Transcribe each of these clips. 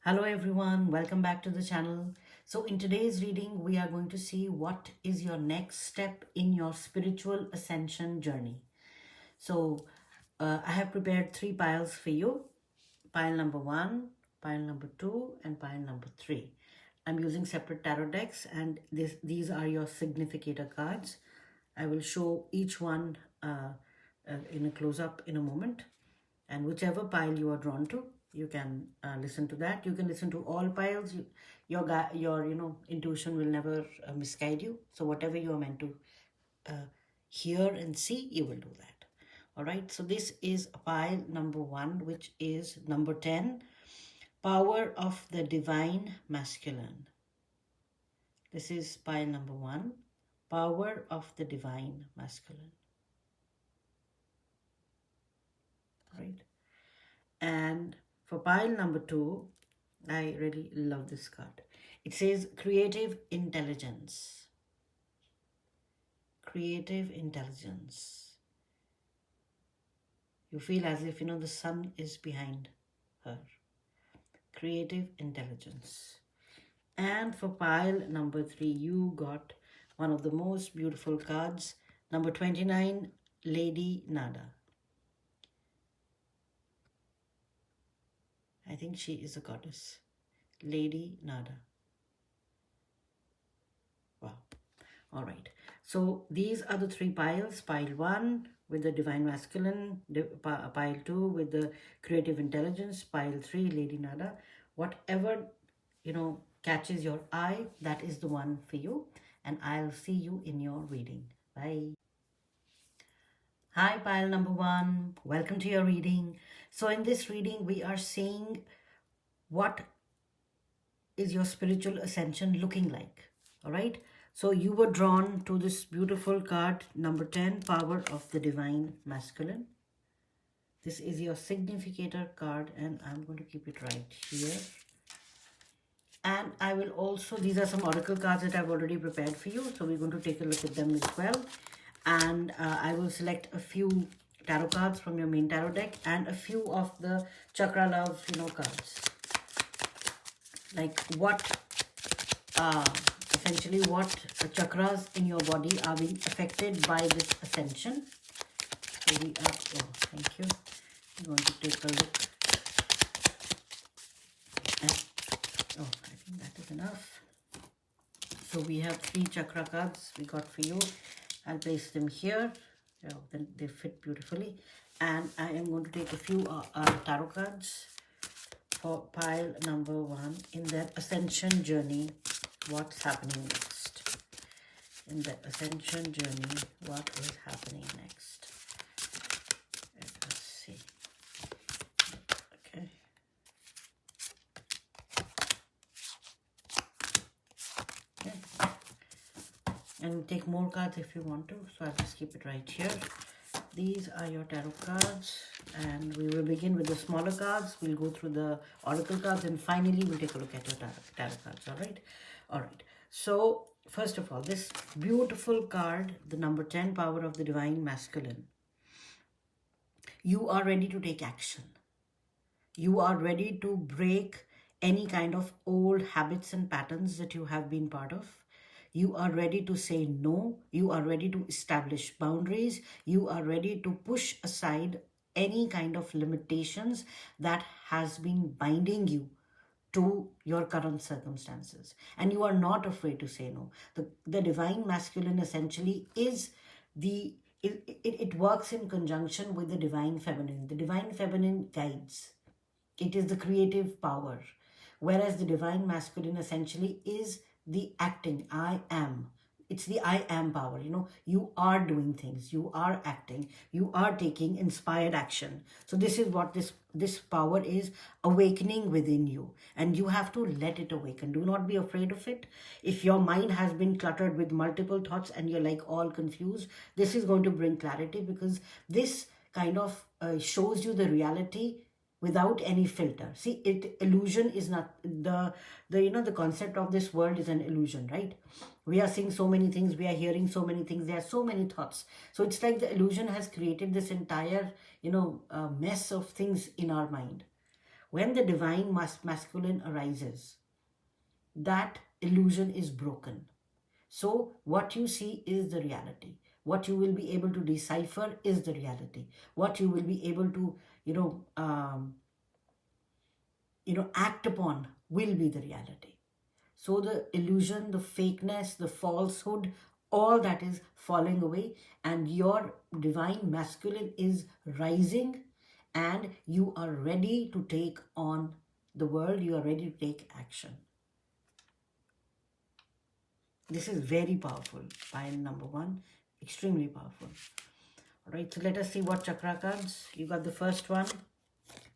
Hello everyone, welcome back to the channel. So in today's reading, we are going to see what is your next step in your spiritual ascension journey. So I have prepared three piles for you. Pile number 1, pile number 2, and pile number 3. I'm using separate tarot decks and these are your significator cards. I will show each one in a close-up in a moment. And whichever pile you are drawn to, you can listen to that. You can listen to all piles. Your intuition will never misguide you. So whatever you are meant to hear and see, you will do that. All right. So this is pile number 1, which is number 10, Power of the Divine Masculine. This is pile number 1, Power of the Divine Masculine. Right. And for pile number 2, I really love this card. It says creative intelligence. Creative intelligence. You feel as if, the sun is behind her. Creative intelligence. And for pile number 3, you got one of the most beautiful cards. Number 29, Lady Nada. I think she is a goddess. Lady Nada. Wow. All right. So these are the three piles. Pile 1 with the Divine Masculine. Pile 2 with the Creative Intelligence. Pile 3, Lady Nada. Whatever, catches your eye, that is the one for you. And I'll see you in your reading. Bye. Hi, pile number 1. Welcome to your reading. So in this reading, we are seeing what is your spiritual ascension looking like. All right. So you were drawn to this beautiful card, number 10, Power of the Divine Masculine. This is your significator card, and I'm going to keep it right here. And I will also, these are some oracle cards that I've already prepared for you. So we're going to take a look at them as well. And I will select a few tarot cards from your main tarot deck and a few of the chakra love, cards. Like essentially what chakras in your body are being affected by this ascension. So we are, thank you. I'm going to take a look. I think that is enough. So we have 3 chakra cards we got for you. I'll place them here. Then they fit beautifully. And I am going to take a few tarot cards for pile number 1 in their ascension journey. What's happening next? In the ascension journey, what is happening next? Let us see. Okay. And take more cards if you want to. So I'll just keep it right here. These are your tarot cards. And we will begin with the smaller cards. We'll go through the oracle cards. And finally, we'll take a look at your tarot cards. All right. All right. So first of all, this beautiful card, the number 10, Power of the Divine Masculine. You are ready to take action. You are ready to break any kind of old habits and patterns that you have been part of. You are ready to say no. You are ready to establish boundaries. You are ready to push aside any kind of limitations that has been binding you to your current circumstances. And you are not afraid to say no. The Divine Masculine essentially is it works in conjunction with the Divine Feminine. The Divine Feminine guides. It is the creative power. Whereas the Divine Masculine essentially is the acting. I am. It's the I am power. You are doing things. You are acting. You are taking inspired action. So this is what this power is awakening within you. And you have to let it awaken. Do not be afraid of it. If your mind has been cluttered with multiple thoughts and you're like all confused, this is going to bring clarity, because this kind of shows you the reality without any filter. See, illusion is not the concept of this world is an illusion, right? We are seeing so many things, we are hearing so many things, there are so many thoughts. So it's like the illusion has created this entire, mess of things in our mind. When the divine masculine arises, that illusion is broken. So what you see is the reality. What you will be able to decipher is the reality. What you will be able to, you know, act upon will be the reality. So the illusion, the fakeness, the falsehood, all that is falling away, and your divine masculine is rising, and you are ready to take on the world. You are ready to take action. This is very powerful. Pile number one, extremely powerful. All right, so let us see what chakra cards. You got the first one,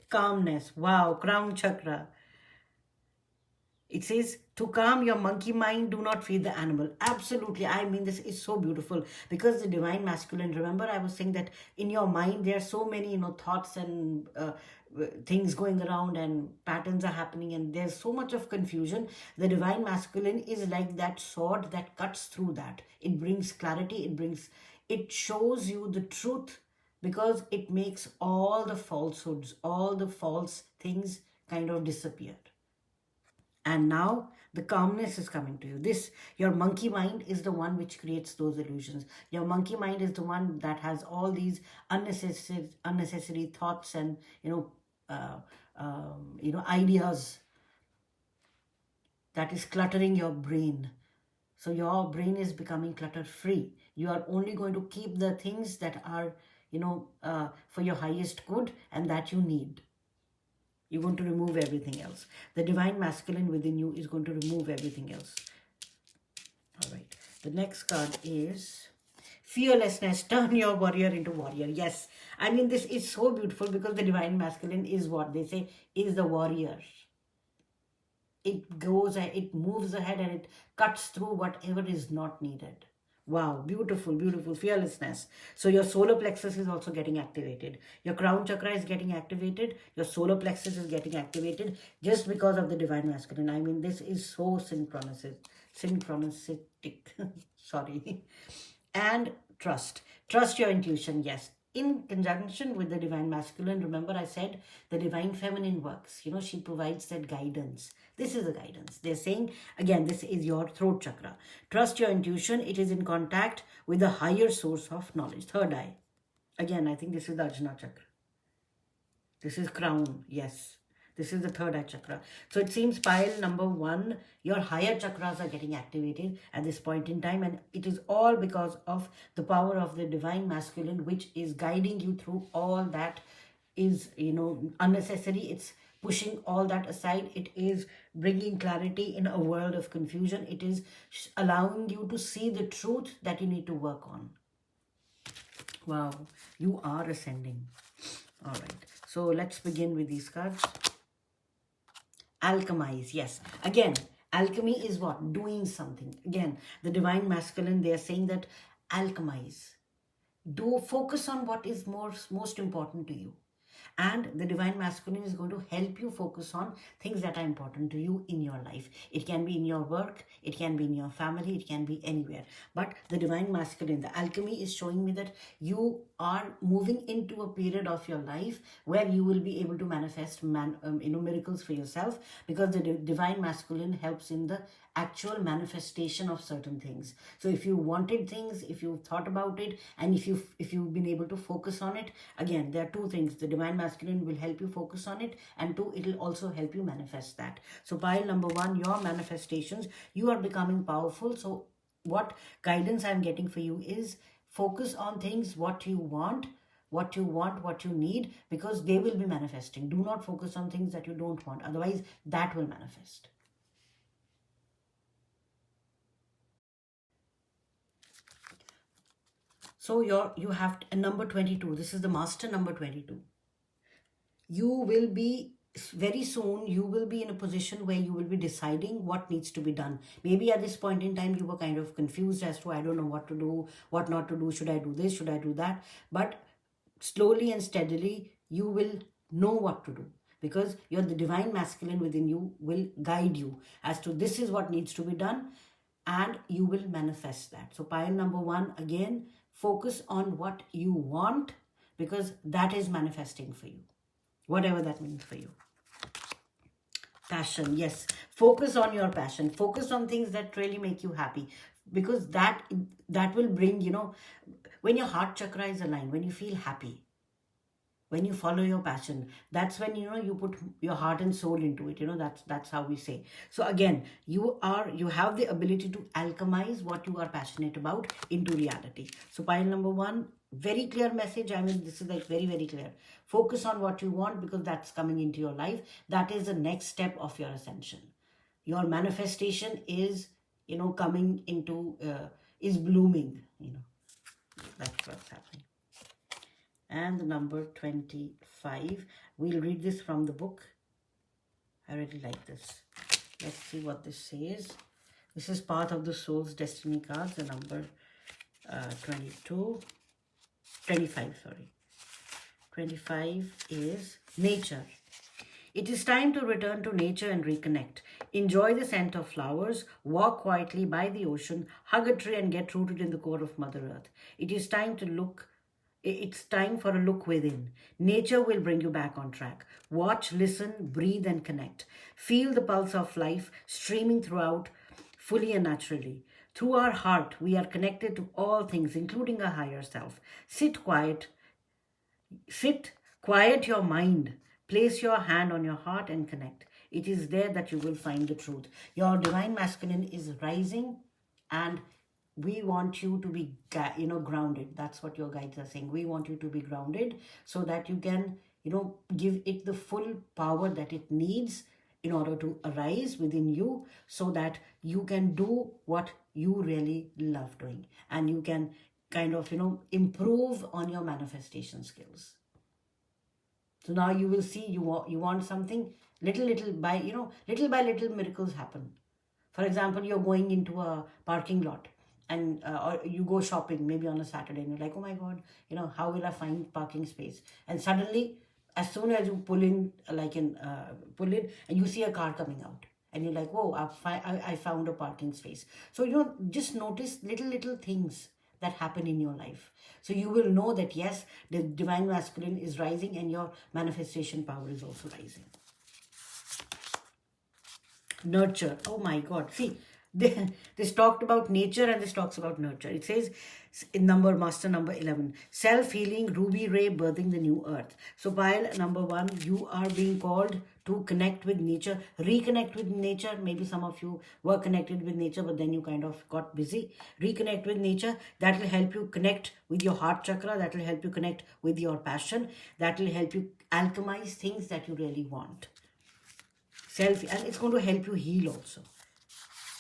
calmness. Wow, crown chakra. It says, to calm your monkey mind, do not feed the animal. Absolutely. I mean, this is so beautiful because the divine masculine, remember I was saying that in your mind, there are so many, thoughts and things going around and patterns are happening and there's so much of confusion. The divine masculine is like that sword that cuts through that. It brings clarity. It shows you the truth because it makes all the falsehoods, all the false things kind of disappear. And now the calmness is coming to you. Your monkey mind is the one which creates those illusions. Your monkey mind is the one that has all these unnecessary thoughts and ideas that is cluttering your brain. So your brain is becoming clutter free. You are only going to keep the things that are for your highest good and that you need. You're going to remove everything else. The divine masculine within you is going to remove everything else. All right. The next card is fearlessness. Turn your warrior into warrior. Yes. I mean, this is so beautiful because the divine masculine is what they say is the warrior. It moves ahead and it cuts through whatever is not needed. Wow, beautiful, beautiful, fearlessness. So your solar plexus is also getting activated. Your crown chakra is getting activated. Your solar plexus is getting activated just because of the divine masculine. I mean, this is so synchronistic. Sorry. And trust. Trust your intuition, yes. In conjunction with the divine masculine, remember I said the divine feminine works. She provides that guidance. This is the guidance. They're saying, again, this is your throat chakra. Trust your intuition. It is in contact with the higher source of knowledge. Third eye. Again, I think this is the Ajna chakra. This is crown. Yes. This is the third eye chakra. So it seems pile number one, your higher chakras are getting activated at this point in time. And it is all because of the power of the divine masculine, which is guiding you through all that is, unnecessary. It's pushing all that aside. It is bringing clarity in a world of confusion. It is allowing you to see the truth that you need to work on. Wow, you are ascending. All right. So let's begin with these cards. Alchemize, yes. Again, alchemy is what? Doing something. Again, the divine masculine, they are saying that alchemize. Focus on what is most important to you. And the divine masculine is going to help you focus on things that are important to you in your life. It can be in your work, it can be in your family, it can be anywhere. But the divine masculine, the alchemy is showing me that you are moving into a period of your life where you will be able to manifest miracles for yourself, because the divine masculine helps in the actual manifestation of certain things. So if you wanted things, if you thought about it, and if you've been able to focus on it, again, there are two things. The divine masculine will help you focus on it, and two, it will also help you manifest that. So pile number one, your manifestations, you are becoming powerful. So what guidance I'm getting for you is focus on things, what you want, what you need, because they will be manifesting. Do not focus on things that you don't want. Otherwise, that will manifest. So you have number 22. This is the master number 22. You will be very soon, you will be in a position where you will be deciding what needs to be done. Maybe at this point in time, you were kind of confused as to, I don't know what to do, what not to do. Should I do this? Should I do that? But slowly and steadily, you will know what to do, because the divine masculine within you will guide you as to this is what needs to be done, and you will manifest that. So pile number one, again, focus on what you want, because that is manifesting for you, whatever that means for you. Passion, yes. Focus on your passion. Focus on things that really make you happy, because that will bring, when your heart chakra is aligned, when you feel happy, when you follow your passion, that's when you put your heart and soul into it. That's how we say. So again, you have the ability to alchemize what you are passionate about into reality. So pile number one, very clear message. I mean, this is like very, very clear. Focus on what you want, because that's coming into your life. That is the next step of your ascension. Your manifestation is coming into is blooming. That's what's happening. And the number 25, we'll read this from the book. I really like this. Let's see what this says. This is part of the soul's destiny cards, the number 25, sorry. 25 is nature. It is time to return to nature and reconnect. Enjoy the scent of flowers, walk quietly by the ocean, hug a tree and get rooted in the core of Mother Earth. It's time for a look within. Nature will bring you back on track. Watch, listen, breathe, and connect. Feel the pulse of life streaming throughout fully and naturally. Through our heart, we are connected to all things, including our higher self. Sit, quiet your mind, place your hand on your heart and connect. It is there that you will find the truth. Your divine masculine is rising, and we want you to be grounded. That's what your guides are saying. We want you to be grounded so that you can give it the full power that it needs in order to arise within you, so that you can do what you really love doing, and you can kind of improve on your manifestation skills. So now you will see, you want something, little by little miracles happen. For example, you're going into a parking lot, and or you go shopping maybe on a Saturday, and you're like, oh my God, how will I find parking space? And suddenly, as soon as you pull in, and you see a car coming out, and you're like, whoa, I found a parking space. So just notice little things that happen in your life. So you will know that yes, the divine masculine is rising, and your manifestation power is also rising. Nurture. Oh my God. See, this talked about nature, and this talks about nurture. It says in master number 11, self-healing ruby ray birthing the new earth. So pile number 1, you are being called to connect with nature, reconnect with nature. Maybe some of you were connected with nature, but then you kind of got busy. Reconnect with nature. That will help you connect with your heart chakra. That will help you connect with your passion. That will help you alchemize things that you really want. And it's going to help you heal also.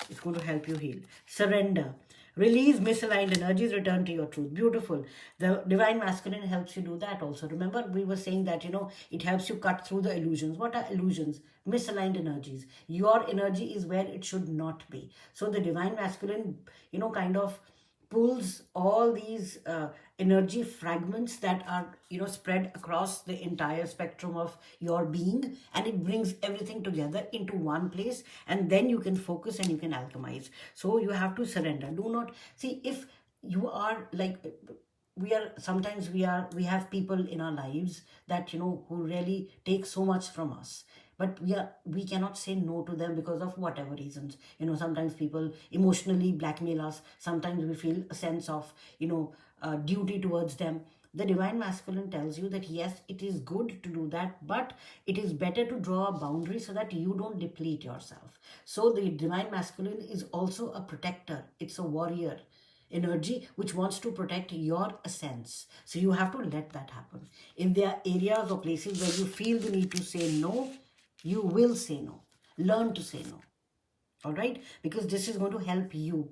It's going to help you heal. Surrender. Release misaligned energies, return to your truth. Beautiful. The divine masculine helps you do that also. Remember, we were saying that, it helps you cut through the illusions. What are illusions? Misaligned energies. Your energy is where it should not be. So the divine masculine, kind of pulls all these energy fragments that are spread across the entire spectrum of your being, and it brings everything together into one place, and then you can focus and you can alchemize. So you have to surrender. Do not see, if you are like, we have people in our lives that who really take so much from us, but we cannot say no to them because of whatever reasons. Sometimes people emotionally blackmail us. Sometimes we feel a sense of duty towards them. The divine masculine tells you that yes, it is good to do that, but it is better to draw a boundary so that you don't deplete yourself. So the divine masculine is also a protector. It's a warrior energy which wants to protect your essence. So you have to let that happen. If there are areas or places where you feel the need to say no, you will say no. Learn to say no. All right? Because this is going to help you.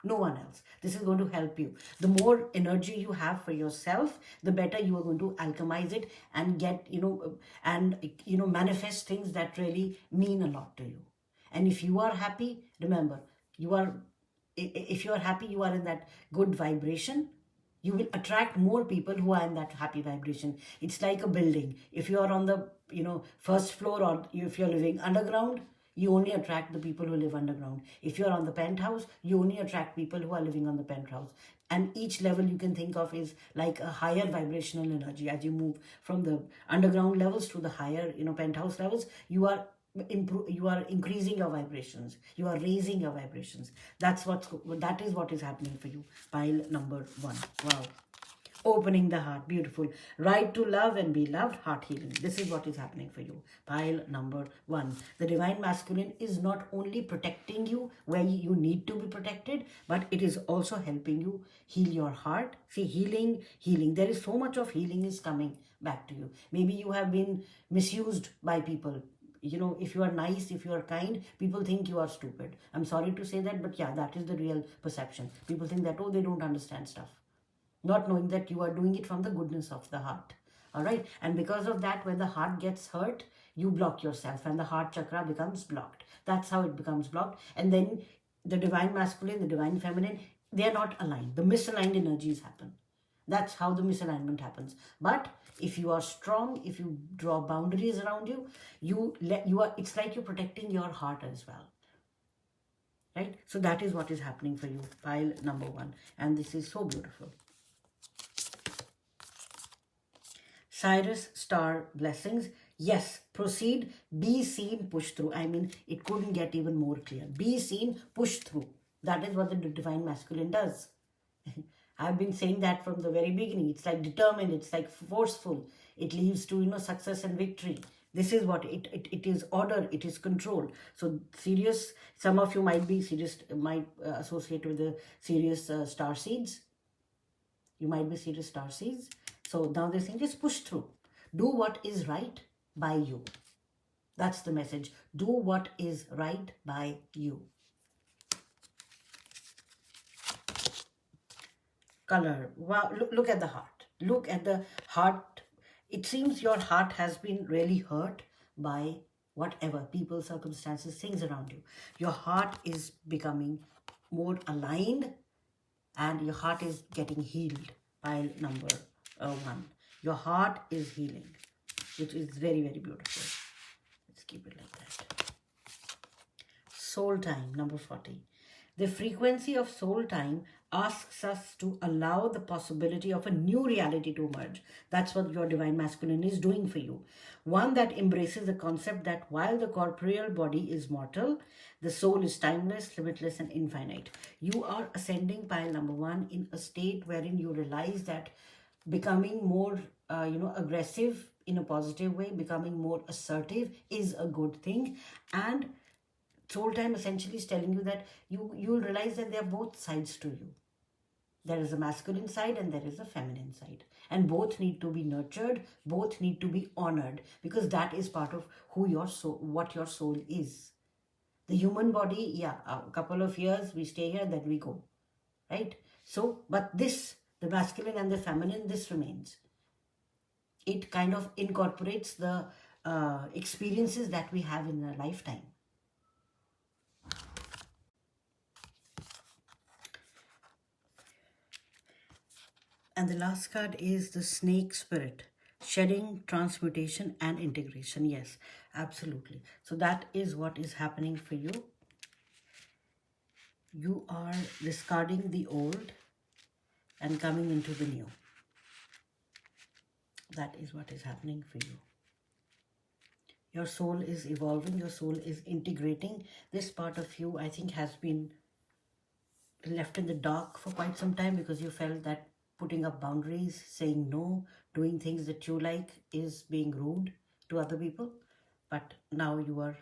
No one else. This is going to help you. The more energy you have for yourself, the better you are going to alchemize it and get, manifest things that really mean a lot to you. And if you are happy, remember, if you are happy, you are in that good vibration, you will attract more people who are in that happy vibration. It's like a building. If you are on the first floor, or if you're living underground, you only attract the people who live underground. If you're on the penthouse, you only attract people who are living on the penthouse. And each level you can think of is like a higher vibrational energy. As you move from the underground levels to the higher penthouse levels, you are improve, you are increasing your vibrations, you are raising your vibrations. That is what is happening for you. Pile number one. Wow. Opening the heart, beautiful. Right to love and be loved, heart healing. This is what is happening for you. Pile number one. The divine masculine is not only protecting you where you need to be protected, but it is also helping you heal your heart. See, healing. There is so much of healing is coming back to you. Maybe you have been misused by people. If you are nice, if you are kind, people think you are stupid. I'm sorry to say that, but yeah, that is the real perception. People think that, oh, they don't understand stuff, not knowing that you are doing it from the goodness of the heart. All right. And because of that, when the heart gets hurt, you block yourself and the heart chakra becomes blocked. That's how it becomes blocked. And then the divine masculine, the divine feminine, they are not aligned. The misaligned energies happen. That's how the misalignment happens. But if you are strong, if you draw boundaries around you, it's like you're protecting your heart as well. Right? So that is what is happening for you. Pile number one. And this is so beautiful. Cyrus star blessings. Yes, proceed, be seen, push through. I mean, it couldn't get even more clear. Be seen, push through. That is what the divine masculine does. I've been saying that from the very beginning. It's like determined, it's like forceful. It leads to, success and victory. This is what it is, order, it is control. So Sirius, some of you might be Sirius, might associate with the Sirius star seeds. You might be Sirius star seeds. So now they're saying, just push through. Do what is right by you. That's the message. Do what is right by you. Color. Wow, look at the heart. Look at the heart. It seems your heart has been really hurt by whatever, people, circumstances, things around you. Your heart is becoming more aligned and your heart is getting healed. Pile number one. Your heart is healing, which is very, very beautiful. Let's keep it like that. Soul time, number 40. The frequency of soul time asks us to allow the possibility of a new reality to emerge. That's what your divine masculine is doing for you. One that embraces the concept that while the corporeal body is mortal, the soul is timeless, limitless, and infinite. You are ascending, pile number one, in a state wherein you realize that becoming more, aggressive in a positive way, becoming more assertive is a good thing. And soul time essentially is telling you that you'll realize that there are both sides to you. There is a masculine side and there is a feminine side. And both need to be nurtured, both need to be honored, because that is part of who your soul, what your soul is. The human body, yeah, a couple of years we stay here, then we go. Right? So, but this, the masculine and the feminine, this remains. It kind of incorporates the experiences that we have in a lifetime. And the last card is the snake spirit. Shedding, transmutation, and integration. Yes, absolutely. So that is what is happening for you. You are discarding the old and coming into the new. That is what is happening for you. Your soul is evolving. Your soul is integrating. This part of you, I think, has been left in the dark for quite some time because you felt that putting up boundaries, saying no, doing things that you like is being rude to other people. But now you are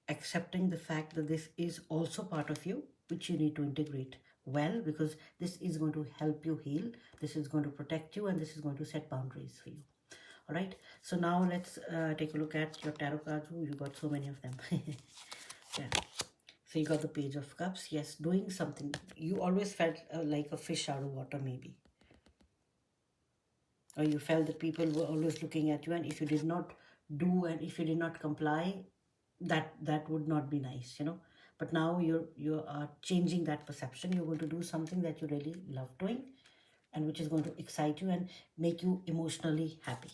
accepting the fact that this is also part of you, which you need to integrate well, because this is going to help you heal. This is going to protect you and this is going to set boundaries for you. All right. So now let's take a look at your tarot cards. Ooh, you got so many of them. Yeah. So you got the Page of Cups. Yes, doing something. You always felt like a fish out of water, maybe. Or you felt that people were always looking at you, and if you did not do and if you did not comply, that would not be nice, But now you are changing that perception. You're going to do something that you really love doing and which is going to excite you and make you emotionally happy.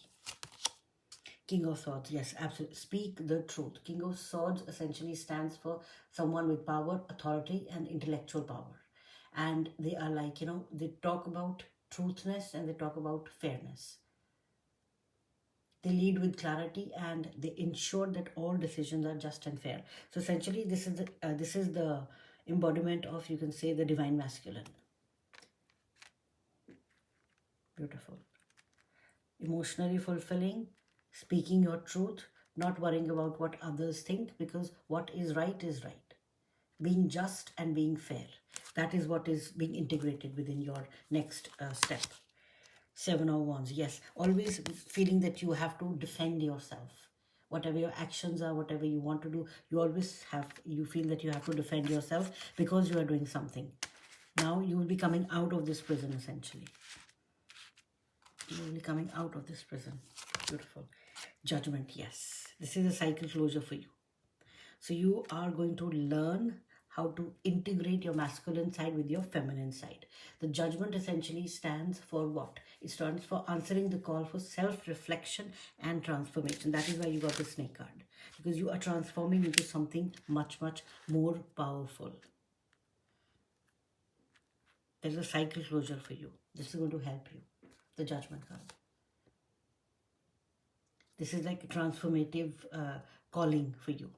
King of Swords, yes, absolutely. Speak the truth. King of Swords essentially stands for someone with power, authority, and intellectual power. And they are like, they talk about truthness and they talk about fairness. They lead with clarity and they ensure that all decisions are just and fair. So essentially, this is the embodiment of, you can say, the divine masculine. Beautiful. Emotionally fulfilling, speaking your truth, not worrying about what others think, because what is right is right. Being just and being fair. That is what is being integrated within your next step. Seven of Wands, yes. Always feeling that you have to defend yourself. Whatever your actions are, whatever you want to do, you feel that you have to defend yourself because you are doing something. Now you will be coming out of this prison essentially. You will be coming out of this prison. Beautiful. Judgment, yes. This is a cycle closure for you. So you are going to learn how to integrate your masculine side with your feminine side. The judgment essentially stands for what? It stands for answering the call for self-reflection and transformation. That is why you got the snake card. Because you are transforming into something much, much more powerful. There's a cycle closure for you. This is going to help you. The judgment card. This is like a transformative calling for you.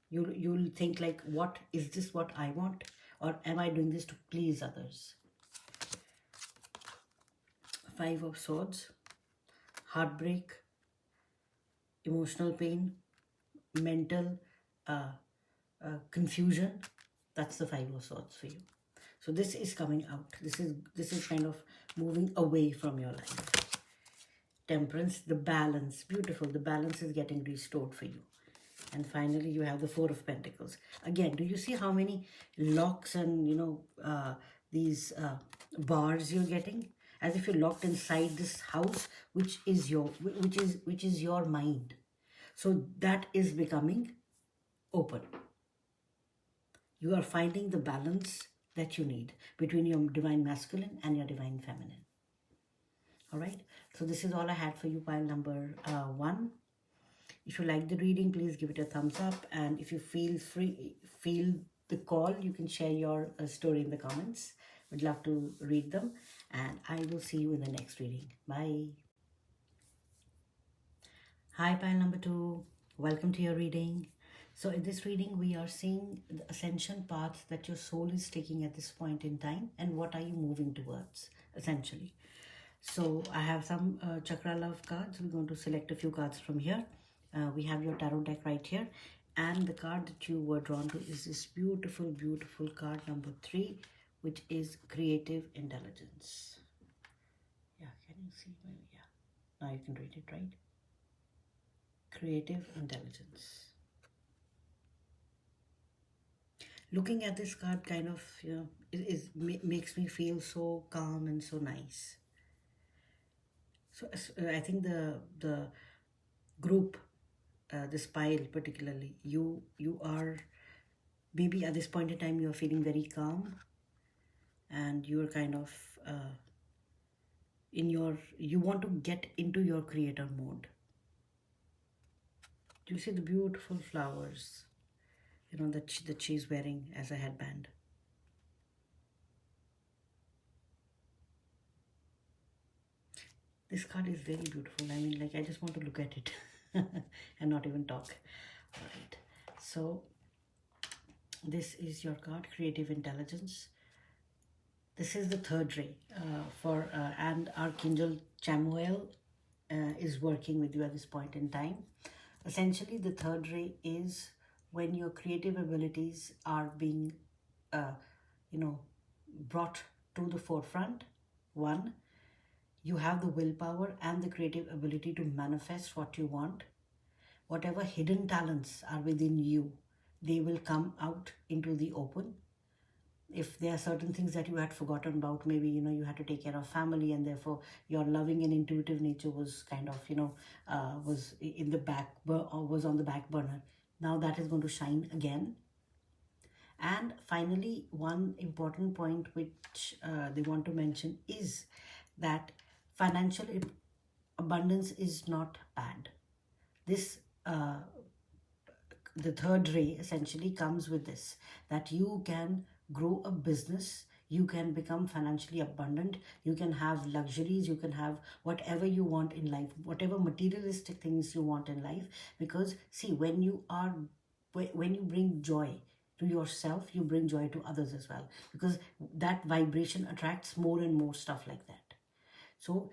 You'll think like, what is this what I want, or am I doing this to please others? Five of Swords, heartbreak, emotional pain, mental confusion. That's the Five of Swords for you. So this is coming out. This is kind of moving away from your life. Temperance, the balance, beautiful. The balance is getting restored for you. And finally, you have the Four of Pentacles. Again, do you see how many locks and, these bars you're getting? As if you're locked inside this house, which is your mind. So that is becoming open. You are finding the balance that you need between your divine masculine and your divine feminine. All right. So this is all I had for you, pile number 1. If you like the reading, please give it a thumbs up. And if you feel the call, you can share your story in the comments. Would love to read them. And I will see you in the next reading. Bye. Hi, pile number 2. Welcome to your reading. So in this reading, we are seeing the ascension path that your soul is taking at this point in time. And what are you moving towards, essentially. So I have some chakra love cards. We're going to select a few cards from here. We have your tarot deck right here, and the card that you were drawn to is this beautiful, beautiful card number 3, which is creative intelligence. Yeah, can you see? Yeah, now you can read it, right? Creative intelligence. Looking at this card kind of, makes me feel so calm and so nice. So I think the group, this pile particularly, you are maybe at this point in time you are feeling very calm, and you are kind of you want to get into your creator mode. Do you see the beautiful flowers, that she's wearing as a headband? This card is very beautiful. I mean, like, I just want to look at it and not even talk. All right. So this is your card, creative intelligence. This is the third ray and Archangel Chamuel is working with you at this point in time. Essentially, the third ray is when your creative abilities are being, brought to the forefront. One, you have the willpower and the creative ability to manifest what you want. Whatever hidden talents are within you, they will come out into the open. If there are certain things that you had forgotten about, maybe, you had to take care of family, and therefore your loving and intuitive nature was kind of, was in the back, or was on the back burner. Now that is going to shine again. And finally, one important point which they want to mention is that financial abundance is not bad. This the third ray essentially comes with this, that you can grow a business, you can become financially abundant, you can have luxuries, you can have whatever you want in life, whatever materialistic things you want in life. Because see, when you bring joy to yourself, you bring joy to others as well, because that vibration attracts more and more stuff like that. So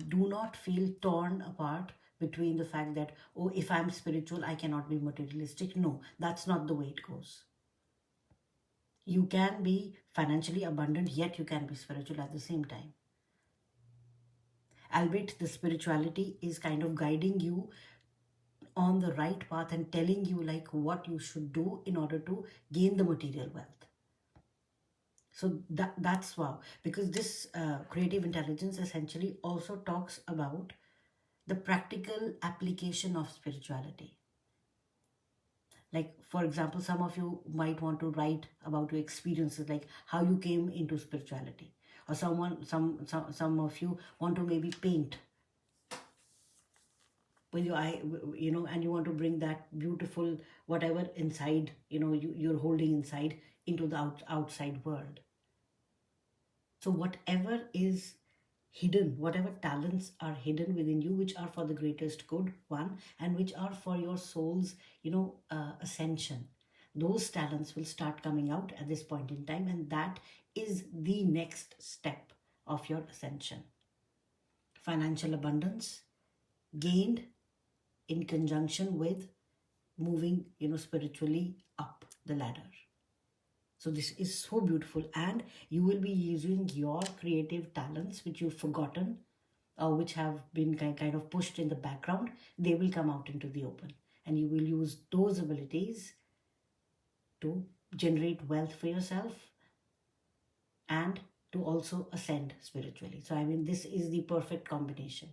do not feel torn apart between the fact that, oh, if I'm spiritual, I cannot be materialistic. No, that's not the way it goes. You can be financially abundant, yet you can be spiritual at the same time. Albeit the spirituality is kind of guiding you on the right path and telling you like what you should do in order to gain the material wealth. So that's wow, because this creative intelligence essentially also talks about the practical application of spirituality. Like, for example, some of you might want to write about your experiences, like how you came into spirituality, or some of you want to maybe paint with your eye, and you want to bring that beautiful whatever inside, you're holding inside into the outside world. So whatever is hidden, whatever talents are hidden within you, which are for the greatest good, one, and which are for your soul's, ascension, those talents will start coming out at this point in time, and that is the next step of your ascension. Financial abundance gained in conjunction with moving, spiritually up the ladder. So this is so beautiful, and you will be using your creative talents which you've forgotten, or which have been kind of pushed in the background. They will come out into the open, and you will use those abilities to generate wealth for yourself and to also ascend spiritually. So I mean, this is the perfect combination.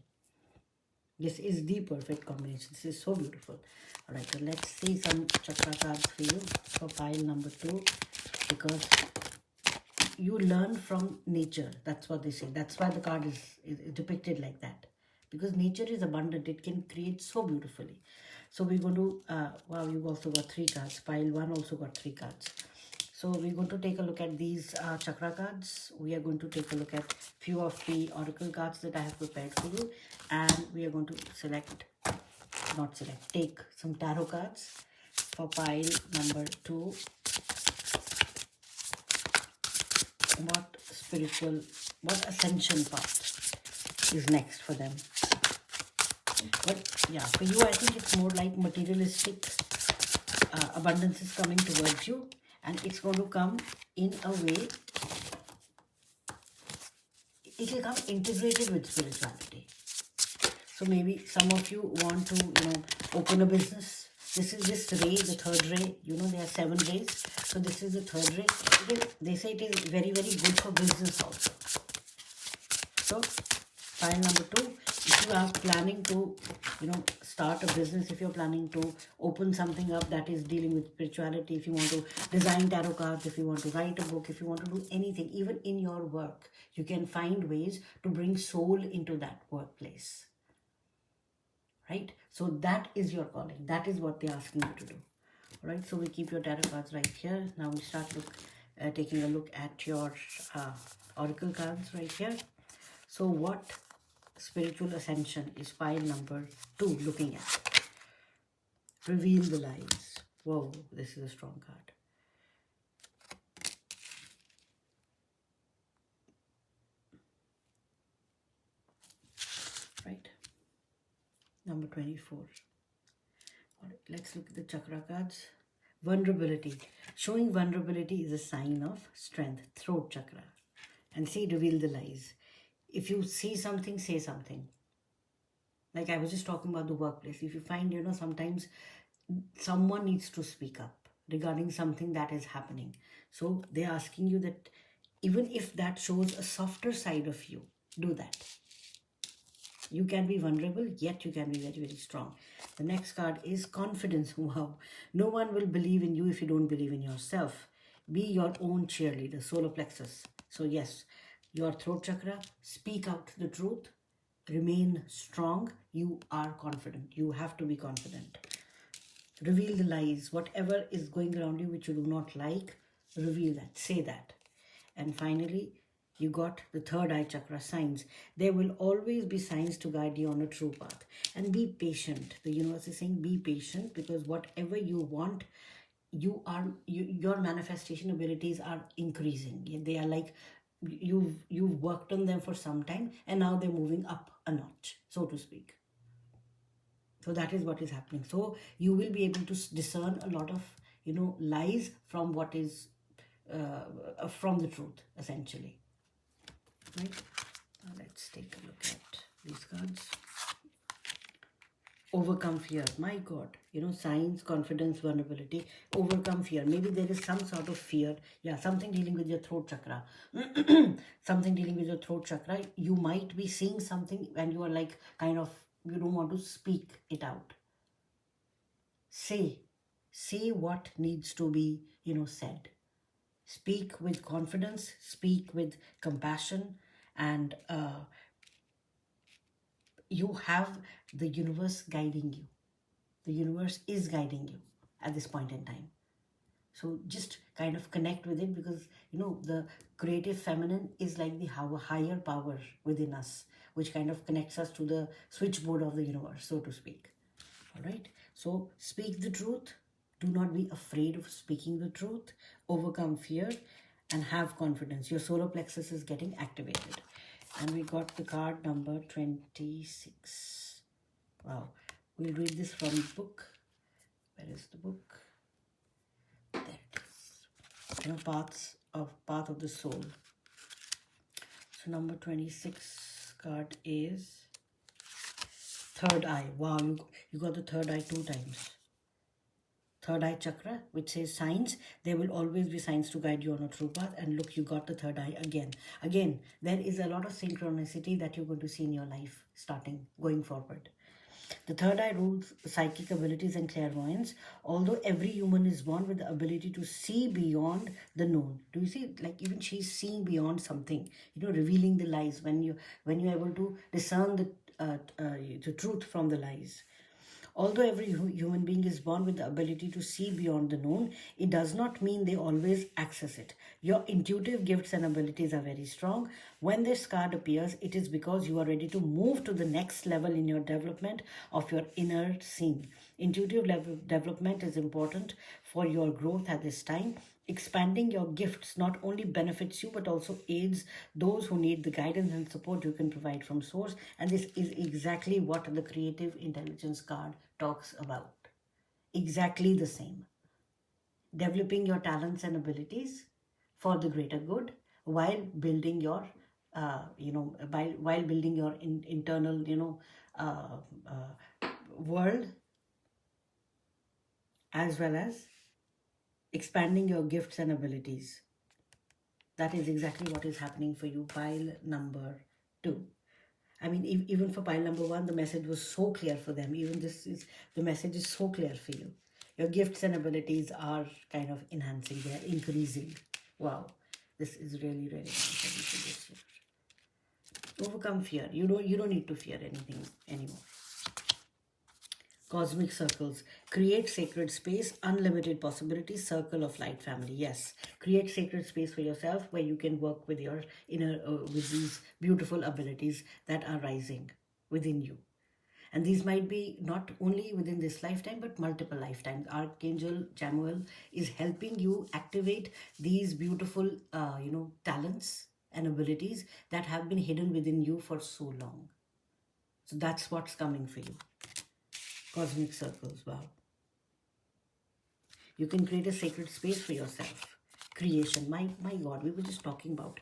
This is the perfect combination. This is so beautiful. All right, so let's see some chakra cards for you for pile number 2, because you learn from nature. That's what they say. That's why the card is depicted like that, because nature is abundant. It can create so beautifully. So we're going to, wow, you've also got 3 cards. Pile 1 also got 3 cards. So we're going to take a look at these chakra cards. We are going to take a look at few of the oracle cards that I have prepared for you. And we are going to take some tarot cards for pile number 2. What ascension path is next for them? But yeah, for you, I think it's more like materialistic abundance is coming towards you, and it's going to come in a way, it will come integrated with spirituality. So maybe some of you want to, open a business. This is this ray, the third ray. There are 7 rays. So this is the third ray. They say it is very, very good for business also. So pile number 2, if you are planning to, start a business, if you're planning to open something up that is dealing with spirituality, if you want to design tarot cards, if you want to write a book, if you want to do anything, even in your work, you can find ways to bring soul into that workplace. Right? So that is your calling. That is what they're asking you to do. All right? So we keep your tarot cards right here. Now we start taking a look at your oracle cards right here. So what spiritual ascension is pile number 2 looking at? Reveal the lies. Whoa, this is a strong card. Right? Number 24. All right, let's look at the chakra cards. Vulnerability. Showing vulnerability is a sign of strength. Throat chakra. And see, reveal the lies. If you see something, say something. Like I was just talking about the workplace. If you find, sometimes someone needs to speak up regarding something that is happening. So they're asking you that even if that shows a softer side of you, do that. You can be vulnerable, yet you can be very, very strong. The next card is confidence. Wow. No one will believe in you if you don't believe in yourself. Be your own cheerleader, solar plexus. So yes, your throat chakra, speak out the truth. Remain strong. You are confident. You have to be confident. Reveal the lies. Whatever is going around you which you do not like, reveal that. Say that. And finally, you got the third eye chakra, signs. There will always be signs to guide you on a true path. And be patient. The universe is saying be patient, because whatever you want, your manifestation abilities are increasing. They are like, you've worked on them for some time, and now they're moving up a notch, so to speak. So that is what is happening. So you will be able to discern a lot of, lies from what is from the truth, essentially. Right? Now let's take a look at these cards. Overcome fear. My God, signs, confidence, vulnerability. Overcome fear. Maybe there is some sort of fear. Yeah, something dealing with your throat chakra. Something dealing with your throat chakra. You might be seeing something and you are like, kind of, you don't want to speak it out. Say what needs to be, said. Speak with confidence, speak with compassion, and you have the universe guiding you. The universe is guiding you at this point in time. So just kind of connect with it, because the creative feminine is like the higher power within us, which kind of connects us to the switchboard of the universe, so to speak. All right. So speak the truth. Do not be afraid of speaking the truth. Overcome fear and have confidence. Your solar plexus is getting activated. And we got the card number 26. Wow. We'll read this from the book. Where is the book? There it is. Path of the soul. So number 26 card is third eye. Wow, you got the third eye 2 times. Third eye chakra, which says signs. There will always be signs to guide you on a true path. And look, you got the third eye again. Again, there is a lot of synchronicity that you're going to see in your life going forward. The third eye rules psychic abilities and clairvoyance. Although every human is born with the ability to see beyond the known. Do you see? Like, even she's seeing beyond something. Revealing the lies. When you're able to discern the truth from the lies. Although every human being is born with the ability to see beyond the known, it does not mean they always access it. Your intuitive gifts and abilities are very strong. When this card appears, it is because you are ready to move to the next level in your development of your inner seeing. Intuitive development is important for your growth at this time. Expanding your gifts not only benefits you but also aids those who need the guidance and support you can provide from source. And this is exactly what the creative intelligence card talks about. Exactly the same. Developing your talents and abilities for the greater good while building your while building your internal world, as well as expanding your gifts and abilities. That is exactly what is happening for you. Pile number 2. I mean, even for pile number 1, the message was so clear for them. Even the message is so clear for you. Your gifts and abilities are kind of enhancing. They are increasing. Wow. This is really, really nice for this year. Overcome fear. You don't need to fear anything anymore. Cosmic circles. Create sacred space, unlimited possibilities, circle of light family. Yes, create sacred space for yourself where you can work with your inner, with these beautiful abilities that are rising within you. And these might be not only within this lifetime, but multiple lifetimes. Archangel Chamuel is helping you activate these beautiful, talents and abilities that have been hidden within you for so long. So that's what's coming for you. Cosmic circles, wow. You can create a sacred space for yourself. Creation, my God, we were just talking about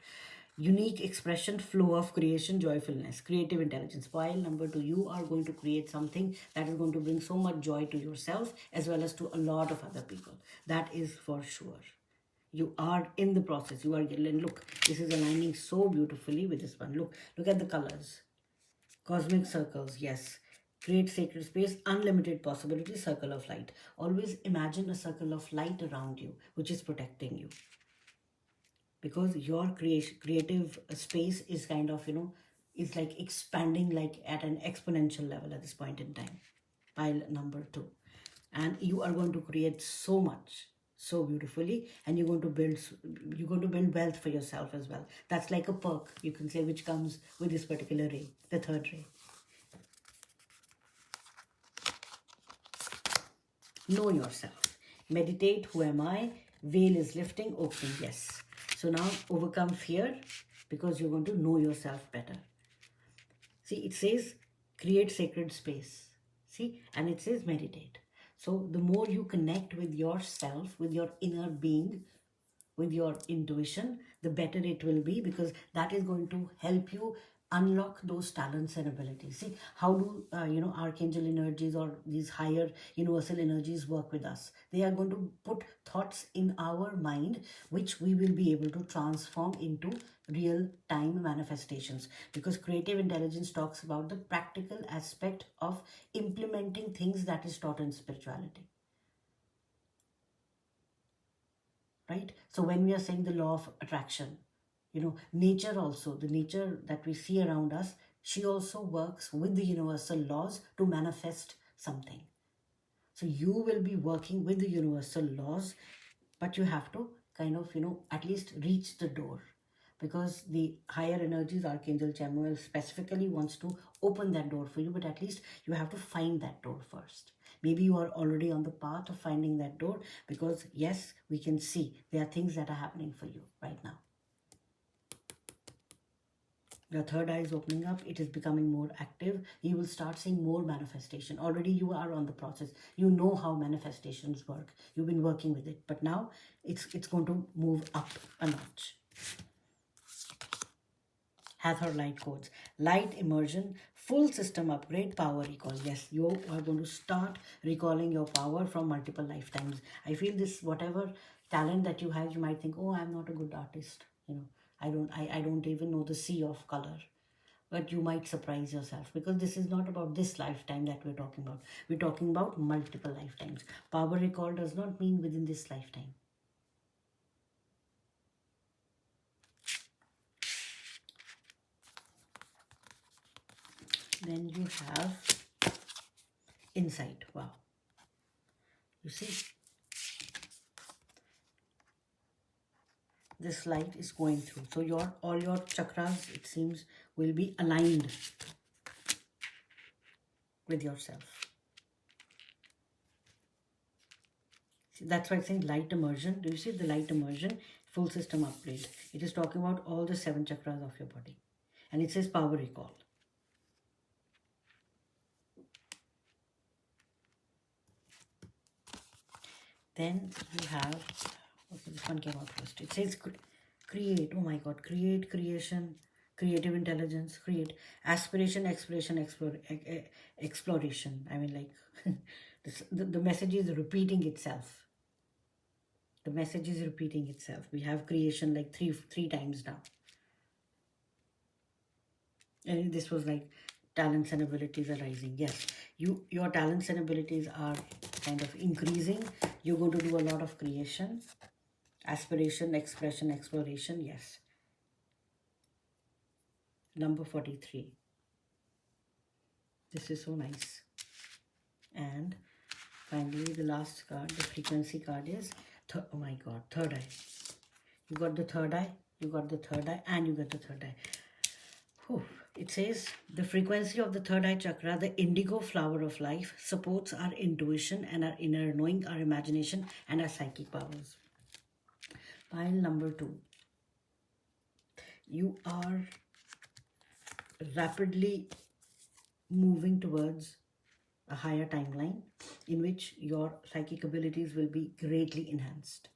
unique expression, flow of creation, joyfulness, creative intelligence. Pile number 2, you are going to create something that is going to bring so much joy to yourself as well as to a lot of other people. That is for sure. You are in the process. You are, and look, this is aligning so beautifully with this one. Look at the colors. Cosmic circles, yes. Create sacred space, unlimited possibilities, circle of light. Always imagine a circle of light around you, which is protecting you. Because your creative space is kind of, is like expanding like at an exponential level at this point in time. Pile number 2. And you are going to create so much so beautifully, and you're going to build wealth for yourself as well. That's like a perk, you can say, which comes with this particular ray, the third ray. Know yourself. Meditate, who am I? Veil is lifting, opening, yes. So now overcome fear because you're going to know yourself better. See, it says create sacred space. See, and it says meditate. So the more you connect with yourself, with your inner being, with your intuition, the better it will be, because that is going to help you unlock those talents and abilities. See, how do archangel energies or these higher universal energies work with us? They are going to put thoughts in our mind which we will be able to transform into real time manifestations, because creative intelligence talks about the practical aspect of implementing things that is taught in spirituality. Right? So when we are saying the law of attraction, nature also, the nature that we see around us, she also works with the universal laws to manifest something. So you will be working with the universal laws, but you have to kind of, at least reach the door, because the higher energies, Archangel Chamuel specifically wants to open that door for you, but at least you have to find that door first. Maybe you are already on the path of finding that door, because yes, we can see there are things that are happening for you right now. Your third eye is opening up. It is becoming more active. You will start seeing more manifestation. Already you are on the process. You know how manifestations work. You've been working with it. But now it's going to move up a notch. Hathor light codes. Light immersion, full system upgrade, power recall. Yes, you are going to start recalling your power from multiple lifetimes. I feel this, whatever talent that you have, you might think, oh, I'm not a good artist. I don't even know the sea of color. But you might surprise yourself, because this is not about this lifetime that we're talking about. We're talking about multiple lifetimes. Power recall does not mean within this lifetime. Then you have insight. Wow. You see, this light is going through. So all your chakras, it seems, will be aligned with yourself. See, that's why it's saying light immersion. Do you see the light immersion? Full system upgrade. It is talking about all the 7 chakras of your body. And it says power recall. Then you have, okay, this one came out first. It says create. Oh my God, create, creation, creative intelligence, create, aspiration, exploration, exploration. I mean, like, the message is repeating itself. The message is repeating itself. We have creation like three times now. And this was like talents and abilities are rising. Yes, your talents and abilities are kind of increasing. You're going to do a lot of creation, aspiration, expression, exploration. Yes. Number 43. This is so nice. And finally, the last card, the frequency card is, oh my God, third eye. You got the third eye, you got the third eye, and you got the third eye. Whew. It says, the frequency of the third eye chakra, the indigo flower of life, supports our intuition and our inner knowing, our imagination, and our psychic powers. Pile number 2. You are rapidly moving towards a higher timeline in which your psychic abilities will be greatly enhanced.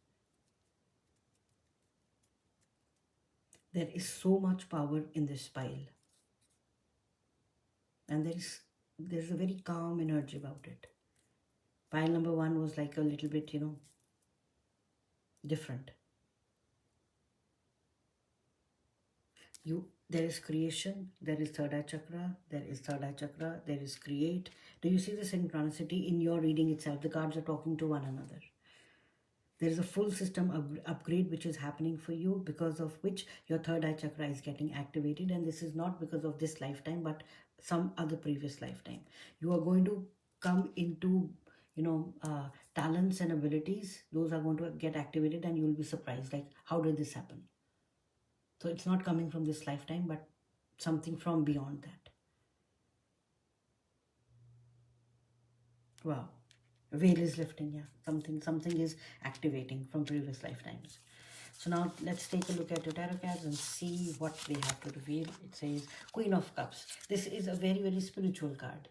There is so much power in this pile. And there's a very calm energy about it. Pile number 1 was like a little bit, different. There is creation, there is third eye chakra, there is third eye chakra, there is create. Do you see the synchronicity in your reading itself? The cards are talking to one another. There is a full system upgrade which is happening for you, because of which your third eye chakra is getting activated. And this is not because of this lifetime, but some other previous lifetime. You are going to come into, talents and abilities, those are going to get activated and you'll be surprised, like, how did this happen? So it's not coming from this lifetime, but something from beyond that. Wow. Veil is lifting, yeah. Something is activating from previous lifetimes. So now let's take a look at your tarot cards and see what they have to reveal. It says Queen of Cups. This is a very, very spiritual card.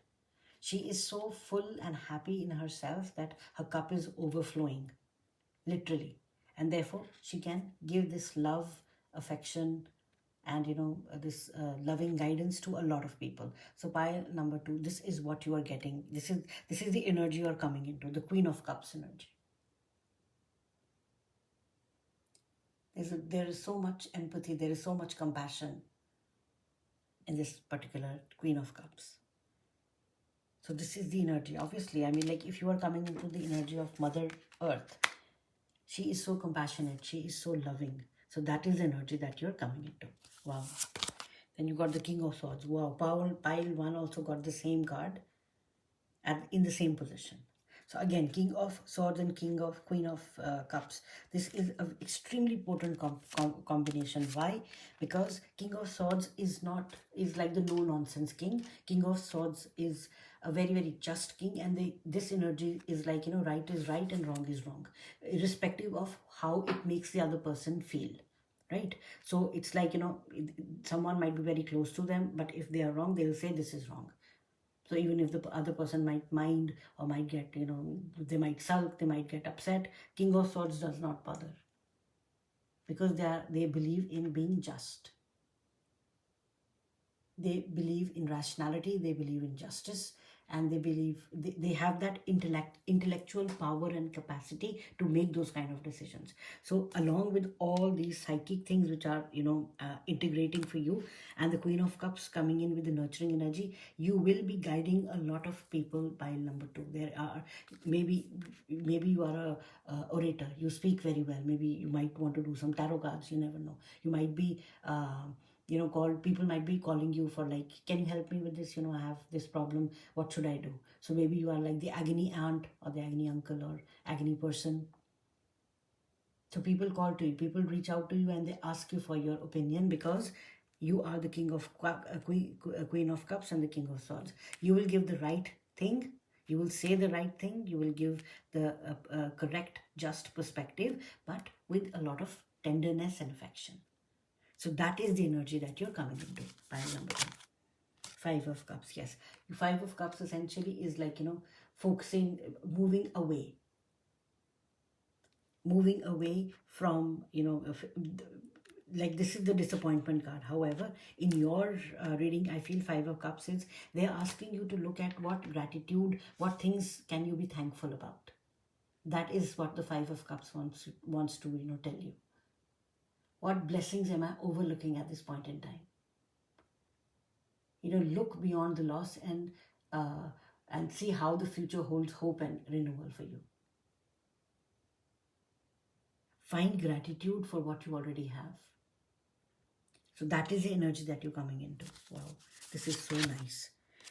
She is so full and happy in herself that her cup is overflowing, literally. And therefore, she can give this love, affection, and this loving guidance to a lot of people. So pile number 2, this is what you are getting. This is the energy you are coming into, the Queen of Cups energy. There is so much empathy, there is so much compassion in this particular Queen of Cups. So this is the energy. Obviously, I mean, like, if you are coming into the energy of Mother Earth, she is so compassionate, she is so loving. So that is the energy that you're coming into. Wow. Then you got the King of Swords. Wow. Pile 1 also got the same card in the same position. So again, King of Swords and Queen of Cups. This is an extremely potent combination. Why? Because King of Swords is like the no-nonsense king. King of Swords is a very, very just king, and this energy is like, right is right and wrong is wrong, irrespective of how it makes the other person feel. Right? So it's like, someone might be very close to them, but if they are wrong, they'll say this is wrong. So even if the other person might mind or might get, they might sulk, they might get upset, King of Swords does not bother, because they believe in being just. They believe in rationality, they believe in justice, and they believe they have that intellectual power and capacity to make those kind of decisions. So along with all these psychic things which are integrating for you, and the Queen of Cups coming in with the nurturing energy, you will be guiding a lot of people. By number 2, there are maybe you are a orator, you speak very well, maybe you might want to do some tarot cards, you never know. You might be people might be calling you for, like, can you help me with this, I have this problem, what should I do? So maybe you are like the agony aunt or the agony uncle or agony person. So people call to you, people reach out to you, and they ask you for your opinion, because you are the Queen of Cups and the King of Swords. You will give the right thing, you will say the right thing, you will give the correct, just perspective, but with a lot of tenderness and affection. So that is the energy that you're coming into. Pile number 2. 5 of Cups, yes. 5 of Cups essentially is like, focusing, moving away from, like, this is the disappointment card. However, in your reading, I feel 5 of Cups is, they're asking you to look at what gratitude, what things can you be thankful about. That is what the 5 of Cups wants to, tell you. What blessings am I overlooking at this point in time? Look beyond the loss and see how the future holds hope and renewal for you. Find gratitude for what you already have. So that is the energy that you're coming into. Wow, this is so nice.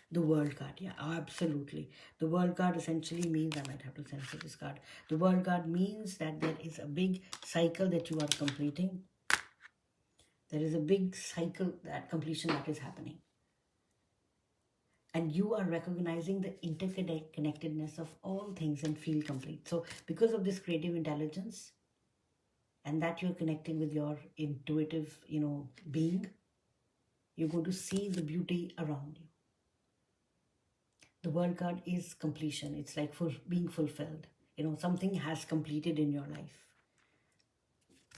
The World card, yeah, absolutely. The World card essentially means, I might have to censor this card. The World card means that there is a big cycle that you are completing. There is a big cycle, that completion that is happening. And you are recognizing the interconnectedness of all things and feel complete. So because of this creative intelligence, and that you're connecting with your intuitive, being, you're going to see the beauty around you. The World card is completion. It's like for being fulfilled. Something has completed in your life.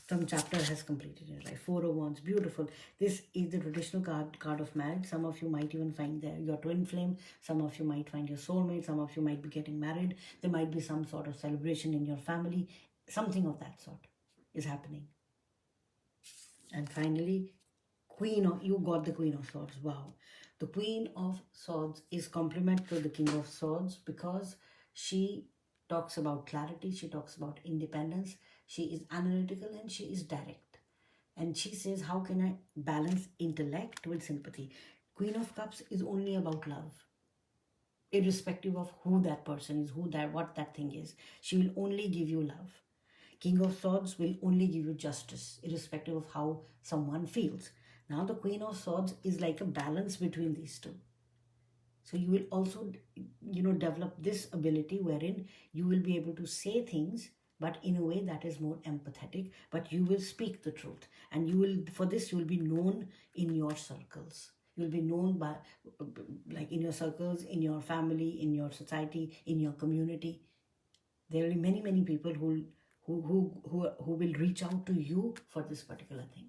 Some chapter has completed in your life. 4 of Wands, beautiful. This is the traditional card of marriage. Some of you might even find your twin flame. Some of you might find your soulmate. Some of you might be getting married. There might be some sort of celebration in your family. Something of that sort is happening. And finally, you got the Queen of Swords. Wow. The Queen of Swords is complement to the King of Swords, because she talks about clarity, she talks about independence, she is analytical, and she is direct. And she says, how can I balance intellect with sympathy? Queen of Cups is only about love. irrespective of who that person is, what that thing is. She will only give you love. King of Swords will only give you justice, irrespective of how someone feels. Now, the Queen of Swords is like a balance between these two. So you will also, develop this ability wherein you will be able to say things, but in a way that is more empathetic, but you will speak the truth. And for this, you will be known in your circles. You will be known by, like in your circles, in your family, in your society, in your community. There will be many, many people who will reach out to you for this particular thing,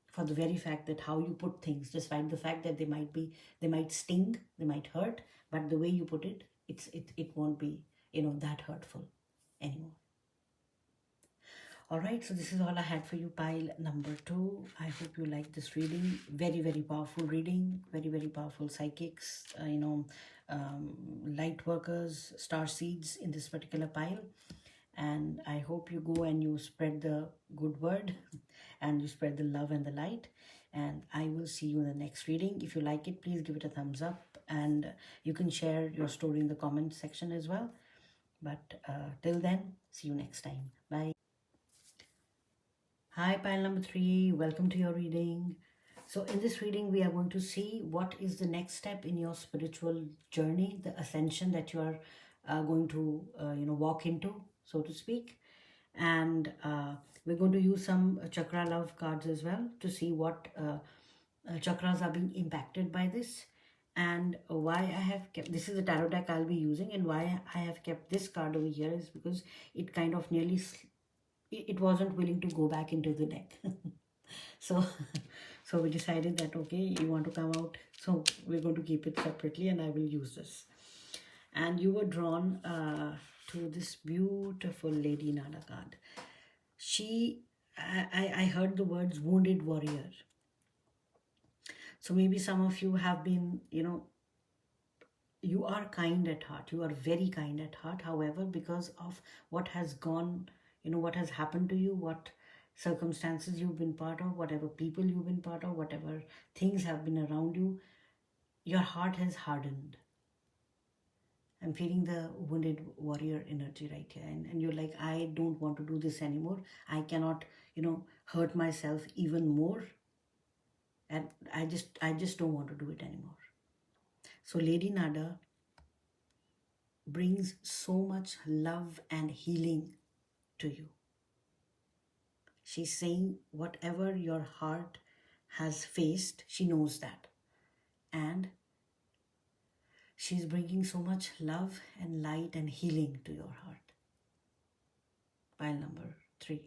for the very fact that how you put things, despite the fact that they might sting, they might hurt, but the way you put it, it won't be that hurtful anymore. All right, so this is all I had for you, pile number 2. I hope you like this reading. Very, very powerful reading. Very, very powerful psychics, light workers, star seeds in this particular pile. And I hope you go and you spread the good word and you spread the love and the light. And I will see you in the next reading. If you like it, please give it a thumbs up. And you can share your story in the comment section as well. But till then, see you next time. Bye. Hi, pile number 3. Welcome to your reading. So in this reading, we are going to see what is the next step in your spiritual journey, the ascension that you are going to, walk into, so to speak. And we're going to use some chakra love cards as well to see what chakras are being impacted by this, and why I have kept, this is the tarot deck I'll be using, and why I have kept this card over here is because it kind of nearly, it wasn't willing to go back into the deck. So so we decided that, okay, you want to come out, so we're going to keep it separately and I will use this. And you were drawn to this beautiful Lady Nada card. I heard the words wounded warrior. So maybe some of you have been, you are kind at heart. You are very kind at heart. However, because of what has gone, what has happened to you, what circumstances you've been part of, whatever people you've been part of, whatever things have been around you, your heart has hardened. I'm feeling the wounded warrior energy right here. And you're like, I don't want to do this anymore. I cannot, hurt myself even more. And I just don't want to do it anymore. So Lady Nada brings so much love and healing to you. She's saying whatever your heart has faced, she knows that. And she's bringing so much love and light and healing to your heart. Pile number 3.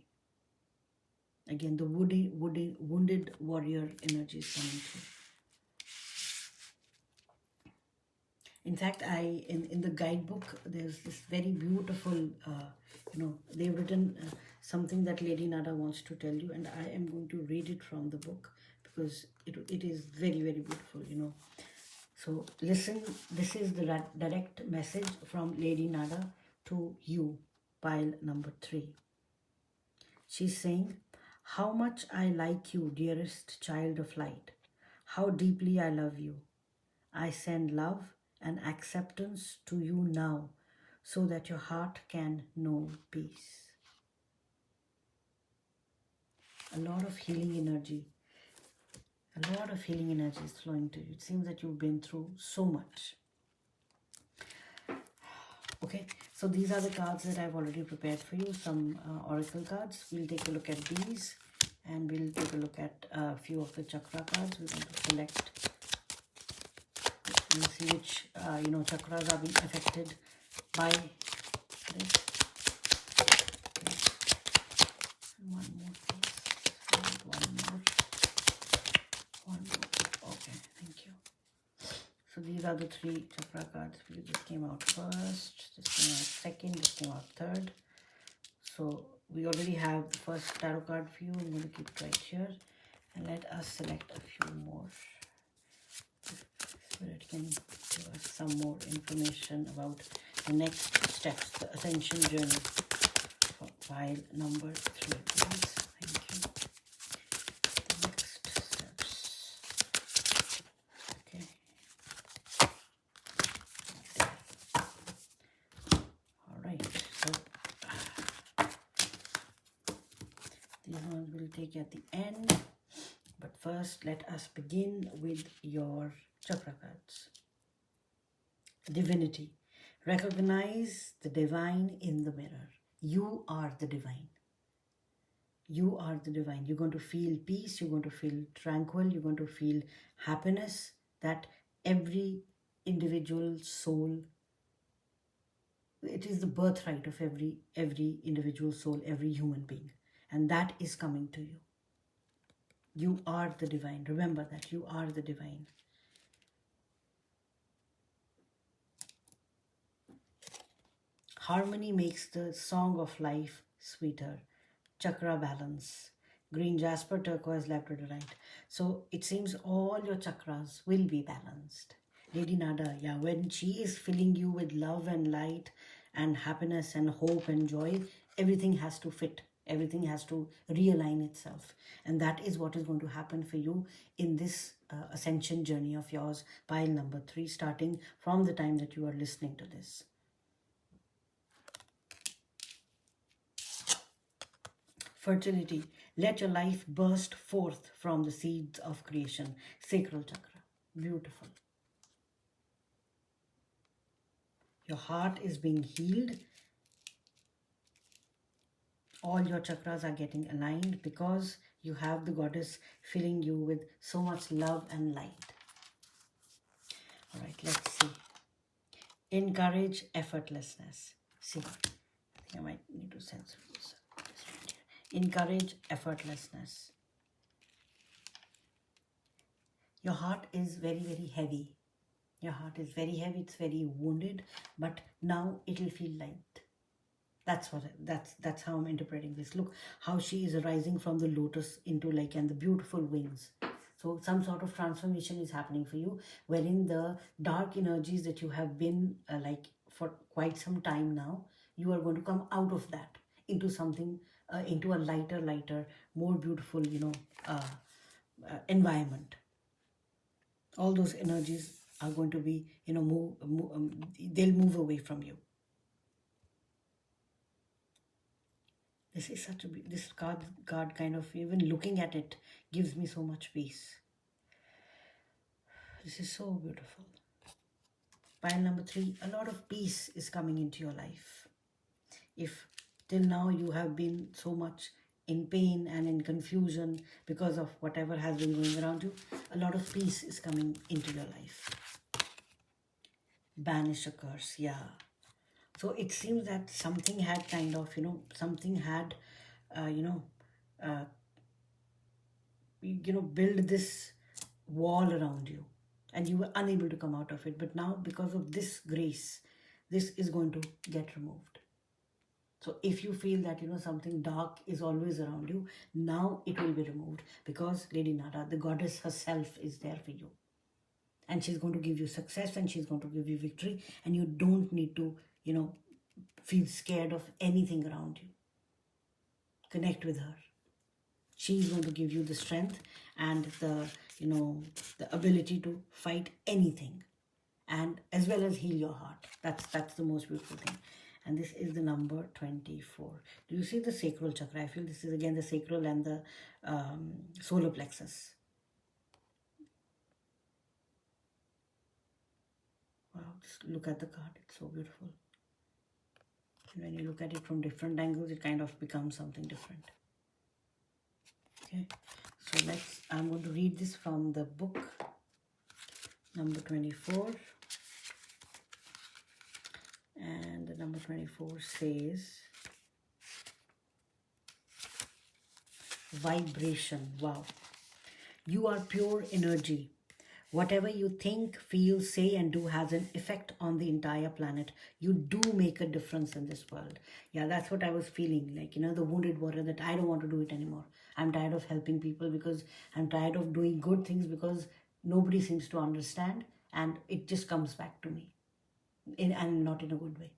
Again, the wounded warrior energy is coming through. In fact, in the guidebook, there's this very beautiful, they've written something that Lady Nada wants to tell you, and I am going to read it from the book because it is very, very beautiful, So listen, this is the direct message from Lady Nada to you, pile number 3. She's saying, how much I like you, dearest child of light. How deeply I love you. I send love and acceptance to you now so that your heart can know peace. A lot of healing energy. A lot of healing energy is flowing to you. It seems that you've been through so much. Okay, so these are the cards that I've already prepared for you. Some oracle cards. We'll take a look at these. And we'll take a look at a few of the chakra cards. We're going to select. We'll see which, chakras are being affected by this. Okay. One more, please. One more. Okay, thank you. So these are the 3 chakra cards. This came out first, this came out second, this came out third. So we already have the first tarot card for you. I'm going to keep it right here. And let us select a few more. Spirit can give us some more information about the next steps, the ascension journey for pile number 3, please. Thank you. The next steps. Okay. will take at the end. But first, let us begin with your chakra cards. Divinity. Recognize the divine in the mirror. You are the divine. You are the divine. You're going to feel peace. You're going to feel tranquil. You're going to feel happiness that every individual soul, it is the birthright of every individual soul, every human being. And that is coming to you. You are the divine. Remember that. You are the divine. Harmony makes the song of life sweeter. Chakra balance. Green jasper, turquoise, labradorite. So it seems all your chakras will be balanced. Lady Nada, yeah, when she is filling you with love and light and happiness and hope and joy, everything has to fit. Everything has to realign itself. And that is what is going to happen for you in this ascension journey of yours, pile number 3, starting from the time that you are listening to this. Fertility. Let your life burst forth from the seeds of creation. Sacral chakra. Beautiful. Your heart is being healed. All your chakras are getting aligned because you have the goddess filling you with so much love and light. All right, let's see. Encourage effortlessness. See, I think I might need to censor this. Encourage effortlessness. Your heart is very, very heavy. Your heart is very heavy. It's very wounded, but now it will feel light. That's how I'm interpreting this. Look how she is rising from the lotus into like, and the beautiful wings. So some sort of transformation is happening for you, wherein the dark energies that you have been like for quite some time now, you are going to come out of that into something, into a lighter, more beautiful, environment. All those energies are going to be, they'll move away from you. This is such a, this card kind of, even looking at it gives me so much peace. This is so beautiful. Pile number 3, a lot of peace is coming into your life. If till now you have been so much in pain and in confusion because of whatever has been going around you, a lot of peace is coming into your life. Banish a curse, yeah. So it seems that something had kind of, something had, build this wall around you and you were unable to come out of it. But now because of this grace, this is going to get removed. So if you feel that, something dark is always around you, now it will be removed because Lady Nada, the goddess herself, is there for you. And she's going to give you success and she's going to give you victory. And you don't need to, feel scared of anything around you. Connect with her. She's going to give you the strength and the ability to fight anything, and as well as heal your heart. That's the most beautiful thing. And this is the number 24. Do you see the sacral chakra? I feel this is again the sacral and the solar plexus. Wow, just look at the card. It's so beautiful. And when you look at it from different angles, it kind of becomes something different. Okay, so I'm going to read this from the book, number 24. And the number 24 says, vibration. Wow. You are pure energy. Whatever you think, feel, say, and do has an effect on the entire planet. You do make a difference in this world. Yeah, that's what I was feeling. Like, the wounded warrior, that I don't want to do it anymore. I'm tired of helping people because I'm tired of doing good things because nobody seems to understand. And it just comes back to me. And not in a good way.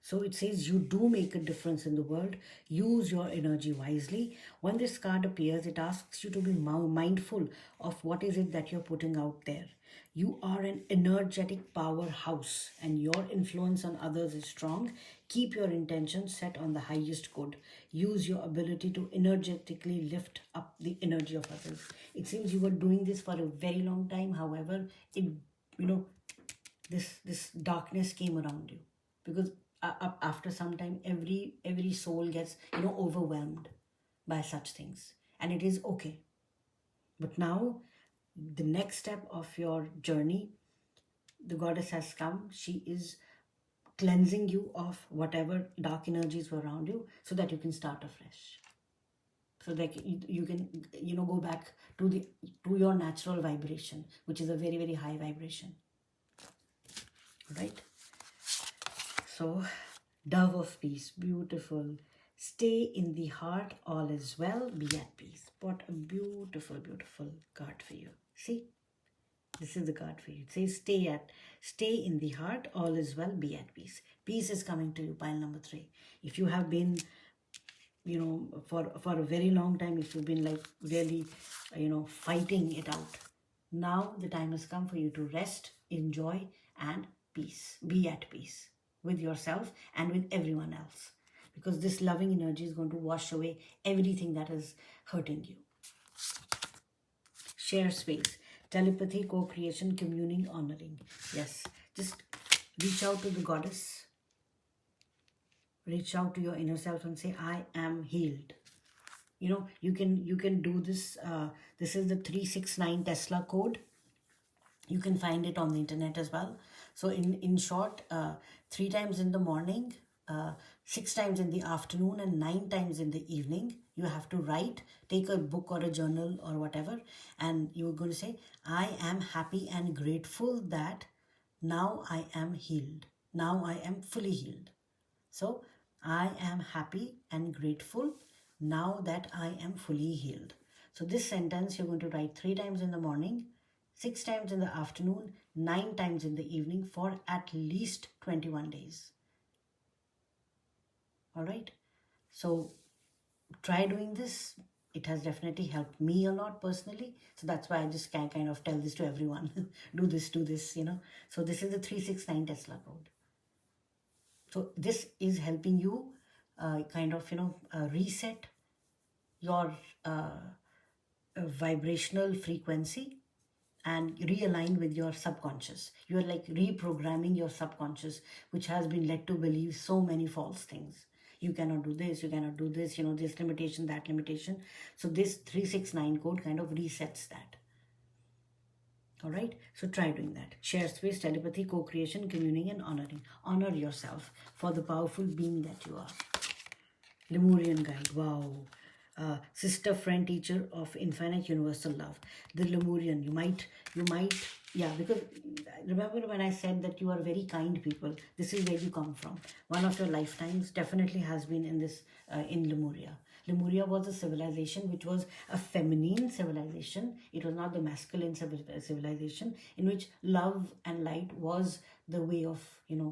So it says you do make a difference in the world. Use your energy wisely. When this card appears, it asks you to be mindful of what is it that you're putting out there. You are an energetic powerhouse and your influence on others is strong. Keep your intentions set on the highest good. Use your ability to energetically lift up the energy of others. It seems you were doing this for a very long time. However, it, you know, this darkness came around you because after some time every soul gets overwhelmed by such things, and it is okay. But now the next step of your journey, the goddess has come. She is cleansing you of whatever dark energies were around you so that you can start afresh, so that you can go back to the to your natural vibration, which is a very, very high vibration. All right. So, dove of peace, beautiful. Stay in the heart, all is well, be at peace. What a beautiful, beautiful card for you. See, this is the card for you. It says, stay in the heart, all is well, be at peace. Peace is coming to you, pile number 3. If you have been, for a very long time, if you've been like really, fighting it out, now the time has come for you to rest, enjoy, and peace. Be at peace with yourself and with everyone else, because this loving energy is going to wash away everything that is hurting you. Share space, telepathy, co-creation, communing, honoring. Yes, just reach out to the goddess, reach out to your inner self and say, I am healed. You can do this. This is the 369 Tesla code. You can find it on the internet as well. So in short, 3 times in the morning, 6 times in the afternoon, and 9 times in the evening, you have to write, take a book or a journal or whatever, and you're going to say, I am happy and grateful that now I am healed. Now I am fully healed. So I am happy and grateful now that I am fully healed. So this sentence you're going to write 3 times in the morning, 6 times in the afternoon, 9 times in the evening for at least 21 days. All right. So try doing this. It has definitely helped me a lot personally. So that's why I just can kind of tell this to everyone. do this, So this is the 369 Tesla code. So this is helping you reset your vibrational frequency and realign with your subconscious. You are like reprogramming your subconscious, which has been led to believe so many false things. You cannot do this, you cannot do this, this limitation, that limitation. So this 369 code kind of resets that. All right, so try doing that. Share space, telepathy, co-creation, communing, and honoring. Honor yourself for the powerful being that you are. Lemurian guide, wow. Sister, friend, teacher of infinite universal love. The Lemurian, you might, yeah, because remember when I said that you are very kind people, this is where you come from. One of your lifetimes definitely has been in this, in Lemuria. Lemuria was a civilization which was a feminine civilization. It was not the masculine civilization in which love and light was the way of,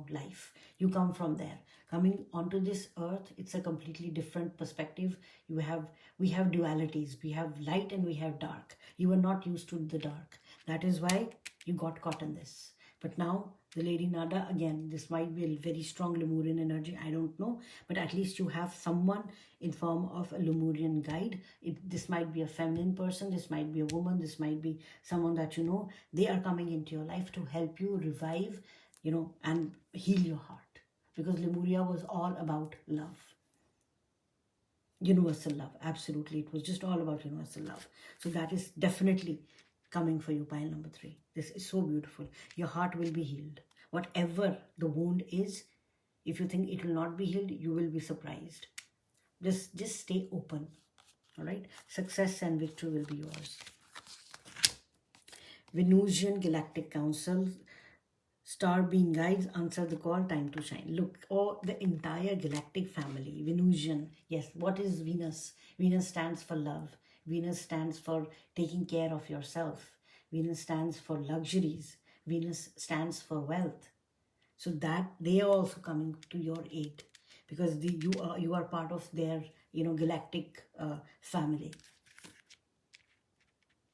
life. You come from there. Coming onto this earth, it's a completely different perspective. We have dualities. We have light and we have dark. You were not used to the dark. That is why you got caught in this. But now the Lady Nada, again, this might be a very strong Lemurian energy. I don't know. But at least you have someone in form of a Lemurian guide. This might be a feminine person. This might be a woman. This might be someone that you know. They are coming into your life to help you revive, and heal your heart. Because Lemuria was all about love. Universal love. Absolutely. It was just all about universal love. So that is definitely coming for you, pile number 3. This is so beautiful. Your heart will be healed. Whatever the wound is, if you think it will not be healed, you will be surprised. Just stay open. All right. Success and victory will be yours. Venusian Galactic Council. Star being guides, answer the call, time to shine. Look, the entire galactic family, Venusian. Yes, what is Venus? Venus stands for love. Venus stands for taking care of yourself. Venus stands for luxuries. Venus stands for wealth. So that they are also coming to your aid, because you are part of their galactic family.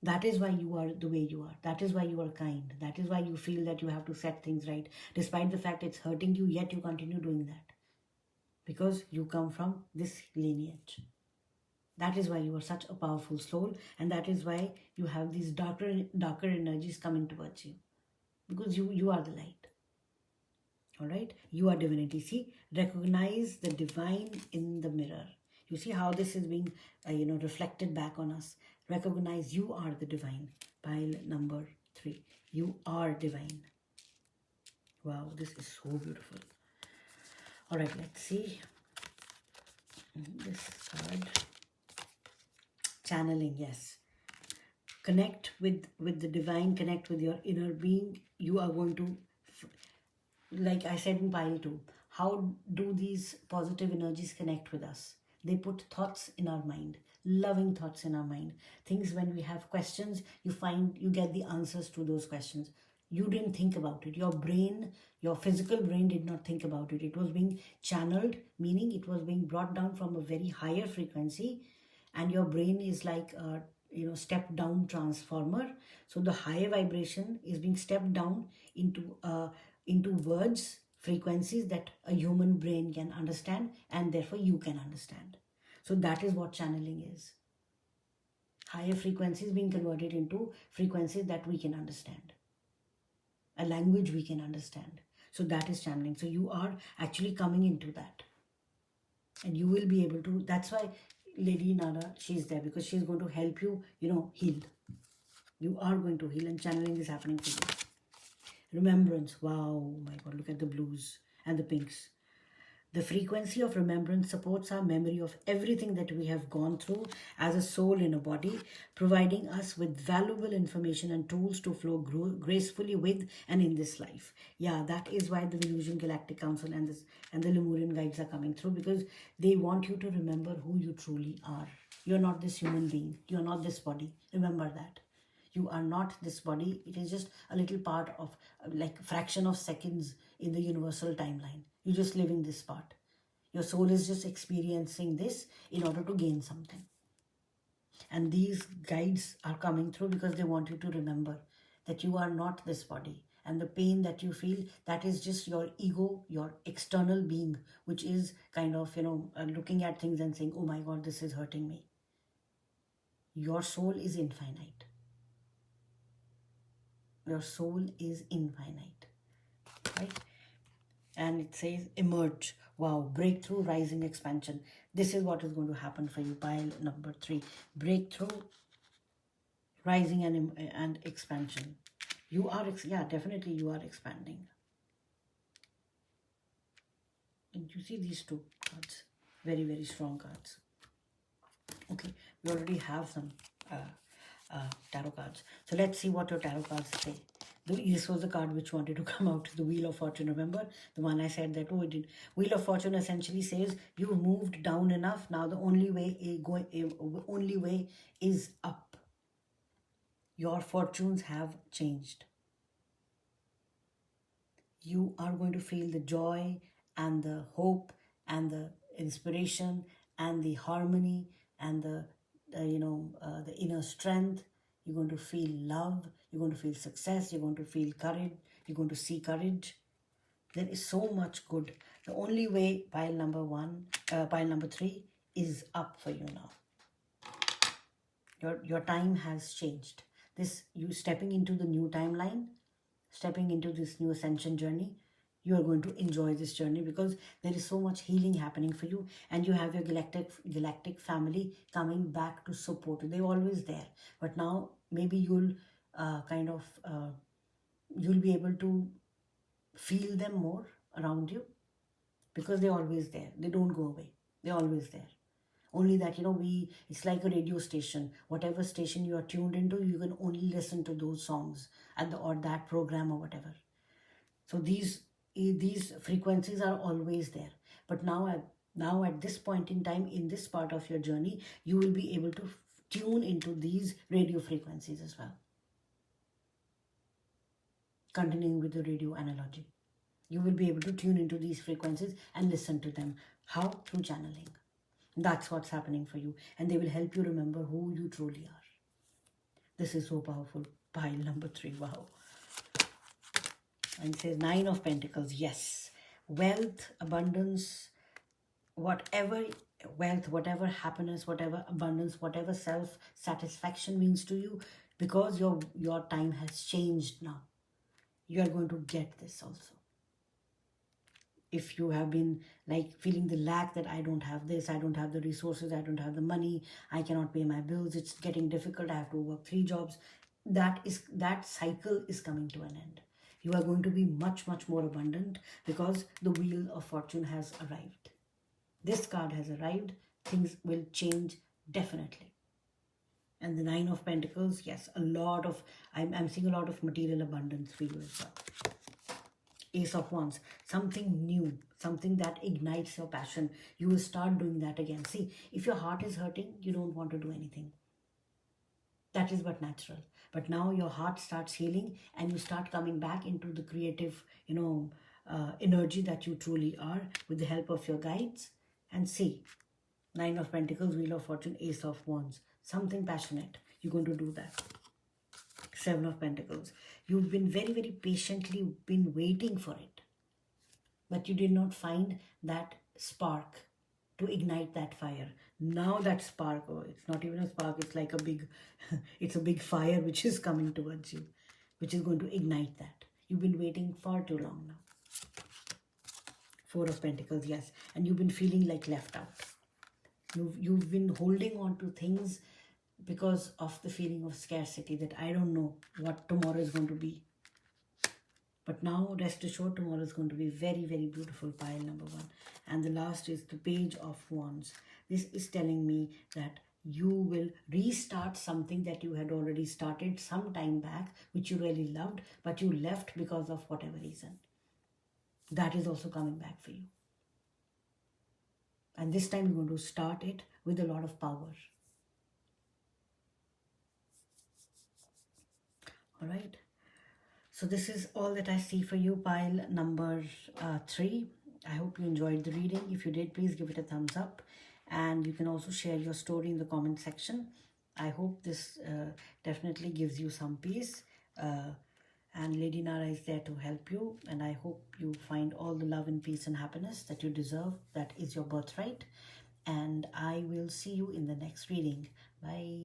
That is why you are the way you are. That is why you are kind. That is why you feel that you have to set things right. Despite the fact it's hurting you, yet you continue doing that. Because you come from this lineage. That is why you are such a powerful soul. And that is why you have these darker energies coming towards you. Because you are the light. All right? You are divinity. See, recognize the divine in the mirror. You see how this is being, reflected back on us. Recognize you are the divine. Pile number 3. You are divine. Wow, this is so beautiful. All right, let's see this card. Channeling, yes. Connect with the divine. Connect with your inner being. You are going to, like I said in pile 2, how do these positive energies connect with us? They put thoughts in our mind, loving thoughts in our mind. Things when we have questions, you get the answers to those questions. You didn't think about it. Your brain, your physical brain did not think about it. It was being channeled, meaning it was being brought down from a very higher frequency, and your brain is like a step down transformer. So the higher vibration is being stepped down into words, frequencies that a human brain can understand, and therefore you can understand. So that is what channeling is. Higher frequencies being converted into frequencies that we can understand, a language we can understand. So that is channeling. So you are actually coming into that, and you will be able to. That's why Lady Nada, she's there, because she's going to help you, heal. You are going to heal, and channeling is happening for you. Remembrance. Wow, my God, look at the blues and the pinks. The frequency of remembrance supports our memory of everything that we have gone through as a soul in a body, providing us with valuable information and tools to flow gracefully with and in this life. Yeah, that is why the Venusian Galactic Council and the Lemurian guides are coming through, because they want you to remember who you truly are. You're not this human being. You're not this body. Remember that. You are not this body. It is just a little part of, like, fraction of seconds in the universal timeline. You're just living this part. Your soul is just experiencing this in order to gain something. And these guides are coming through because they want you to remember that you are not this body. And the pain that you feel, that is just your ego, your external being, which is kind of, looking at things and saying, oh my God, this is hurting me. Your soul is infinite. Your soul is infinite, right? And it says emerge. Wow, breakthrough, rising, expansion. This is what is going to happen for you. Pile number 3, breakthrough, rising, and expansion. You are, yeah, definitely you are expanding. And you see these 2 cards, very, very strong cards. Okay, we already have some tarot cards. So let's see what your tarot cards say. This was the card which wanted to come out, the Wheel of Fortune. Remember the one I said that, oh, it did. Wheel of Fortune essentially says you've moved down enough. Now the only way is up. Your fortunes have changed. You are going to feel the joy and the hope and the inspiration and the harmony and the inner strength. You're going to feel love. You're going to feel success. You're going to feel courage. You're going to see courage. There is so much good. The only way, pile number 3, is up for you now. Your time has changed. You stepping into the new timeline, stepping into this new ascension journey. You are going to enjoy this journey because there is so much healing happening for you, and you have your galactic family coming back to support you. They're always there, but now maybe you'll you'll be able to feel them more around you, because they're always there. They don't go away. They're always there. Only that, it's like a radio station. Whatever station you are tuned into, you can only listen to those songs or that program or whatever. So these frequencies are always there. But now at this point in time, in this part of your journey, you will be able to tune into these radio frequencies as well. Continuing with the radio analogy. You will be able to tune into these frequencies and listen to them. How? Through channeling. That's what's happening for you. And they will help you remember who you truly are. This is so powerful. Pile number 3. Wow. And it says 9 of Pentacles. Yes. Wealth, abundance, whatever wealth, whatever happiness, whatever abundance, whatever self-satisfaction means to you, because your time has changed now. You are going to get this also. If you have been like feeling the lack that I don't have this, I don't have the resources, I don't have the money, I cannot pay my bills, it's getting difficult, I have to work 3 jobs, that cycle is coming to an end. You are going to be much, much more abundant because the wheel of fortune has arrived. This card has arrived. Things will change definitely. And the 9 of Pentacles, yes, I'm seeing a lot of material abundance for you as well. Ace of Wands, something new, something that ignites your passion. You will start doing that again. See, if your heart is hurting, you don't want to do anything. That is but natural. But now your heart starts healing and you start coming back into the creative, energy that you truly are with the help of your guides. And see, 9 of Pentacles, Wheel of Fortune, Ace of Wands, something passionate. You're going to do that. 7 of Pentacles. You've been very, very patiently been waiting for it. But you did not find that spark to ignite that fire. Now that spark, oh, it's not even a spark, it's like a big, it's a big fire which is coming towards you, which is going to ignite that. You've been waiting far too long now. 4 of Pentacles, yes. And you've been feeling like left out. You've been holding on to things because of the feeling of scarcity, that I don't know what tomorrow is going to be. But now, rest assured, tomorrow is going to be very, very beautiful, pile number 1. And the last is the Page of Wands. This is telling me that you will restart something that you had already started some time back, which you really loved, but you left because of whatever reason. That is also coming back for you. And this time you're going to start it with a lot of power. All right. So this is all that I see for you, pile number 3. I hope you enjoyed the reading. If you did, please give it a thumbs up. And you can also share your story in the comment section. I hope this definitely gives you some peace. And Lady Nara is there to help you. And I hope you find all the love and peace and happiness that you deserve. That is your birthright. And I will see you in the next reading. Bye.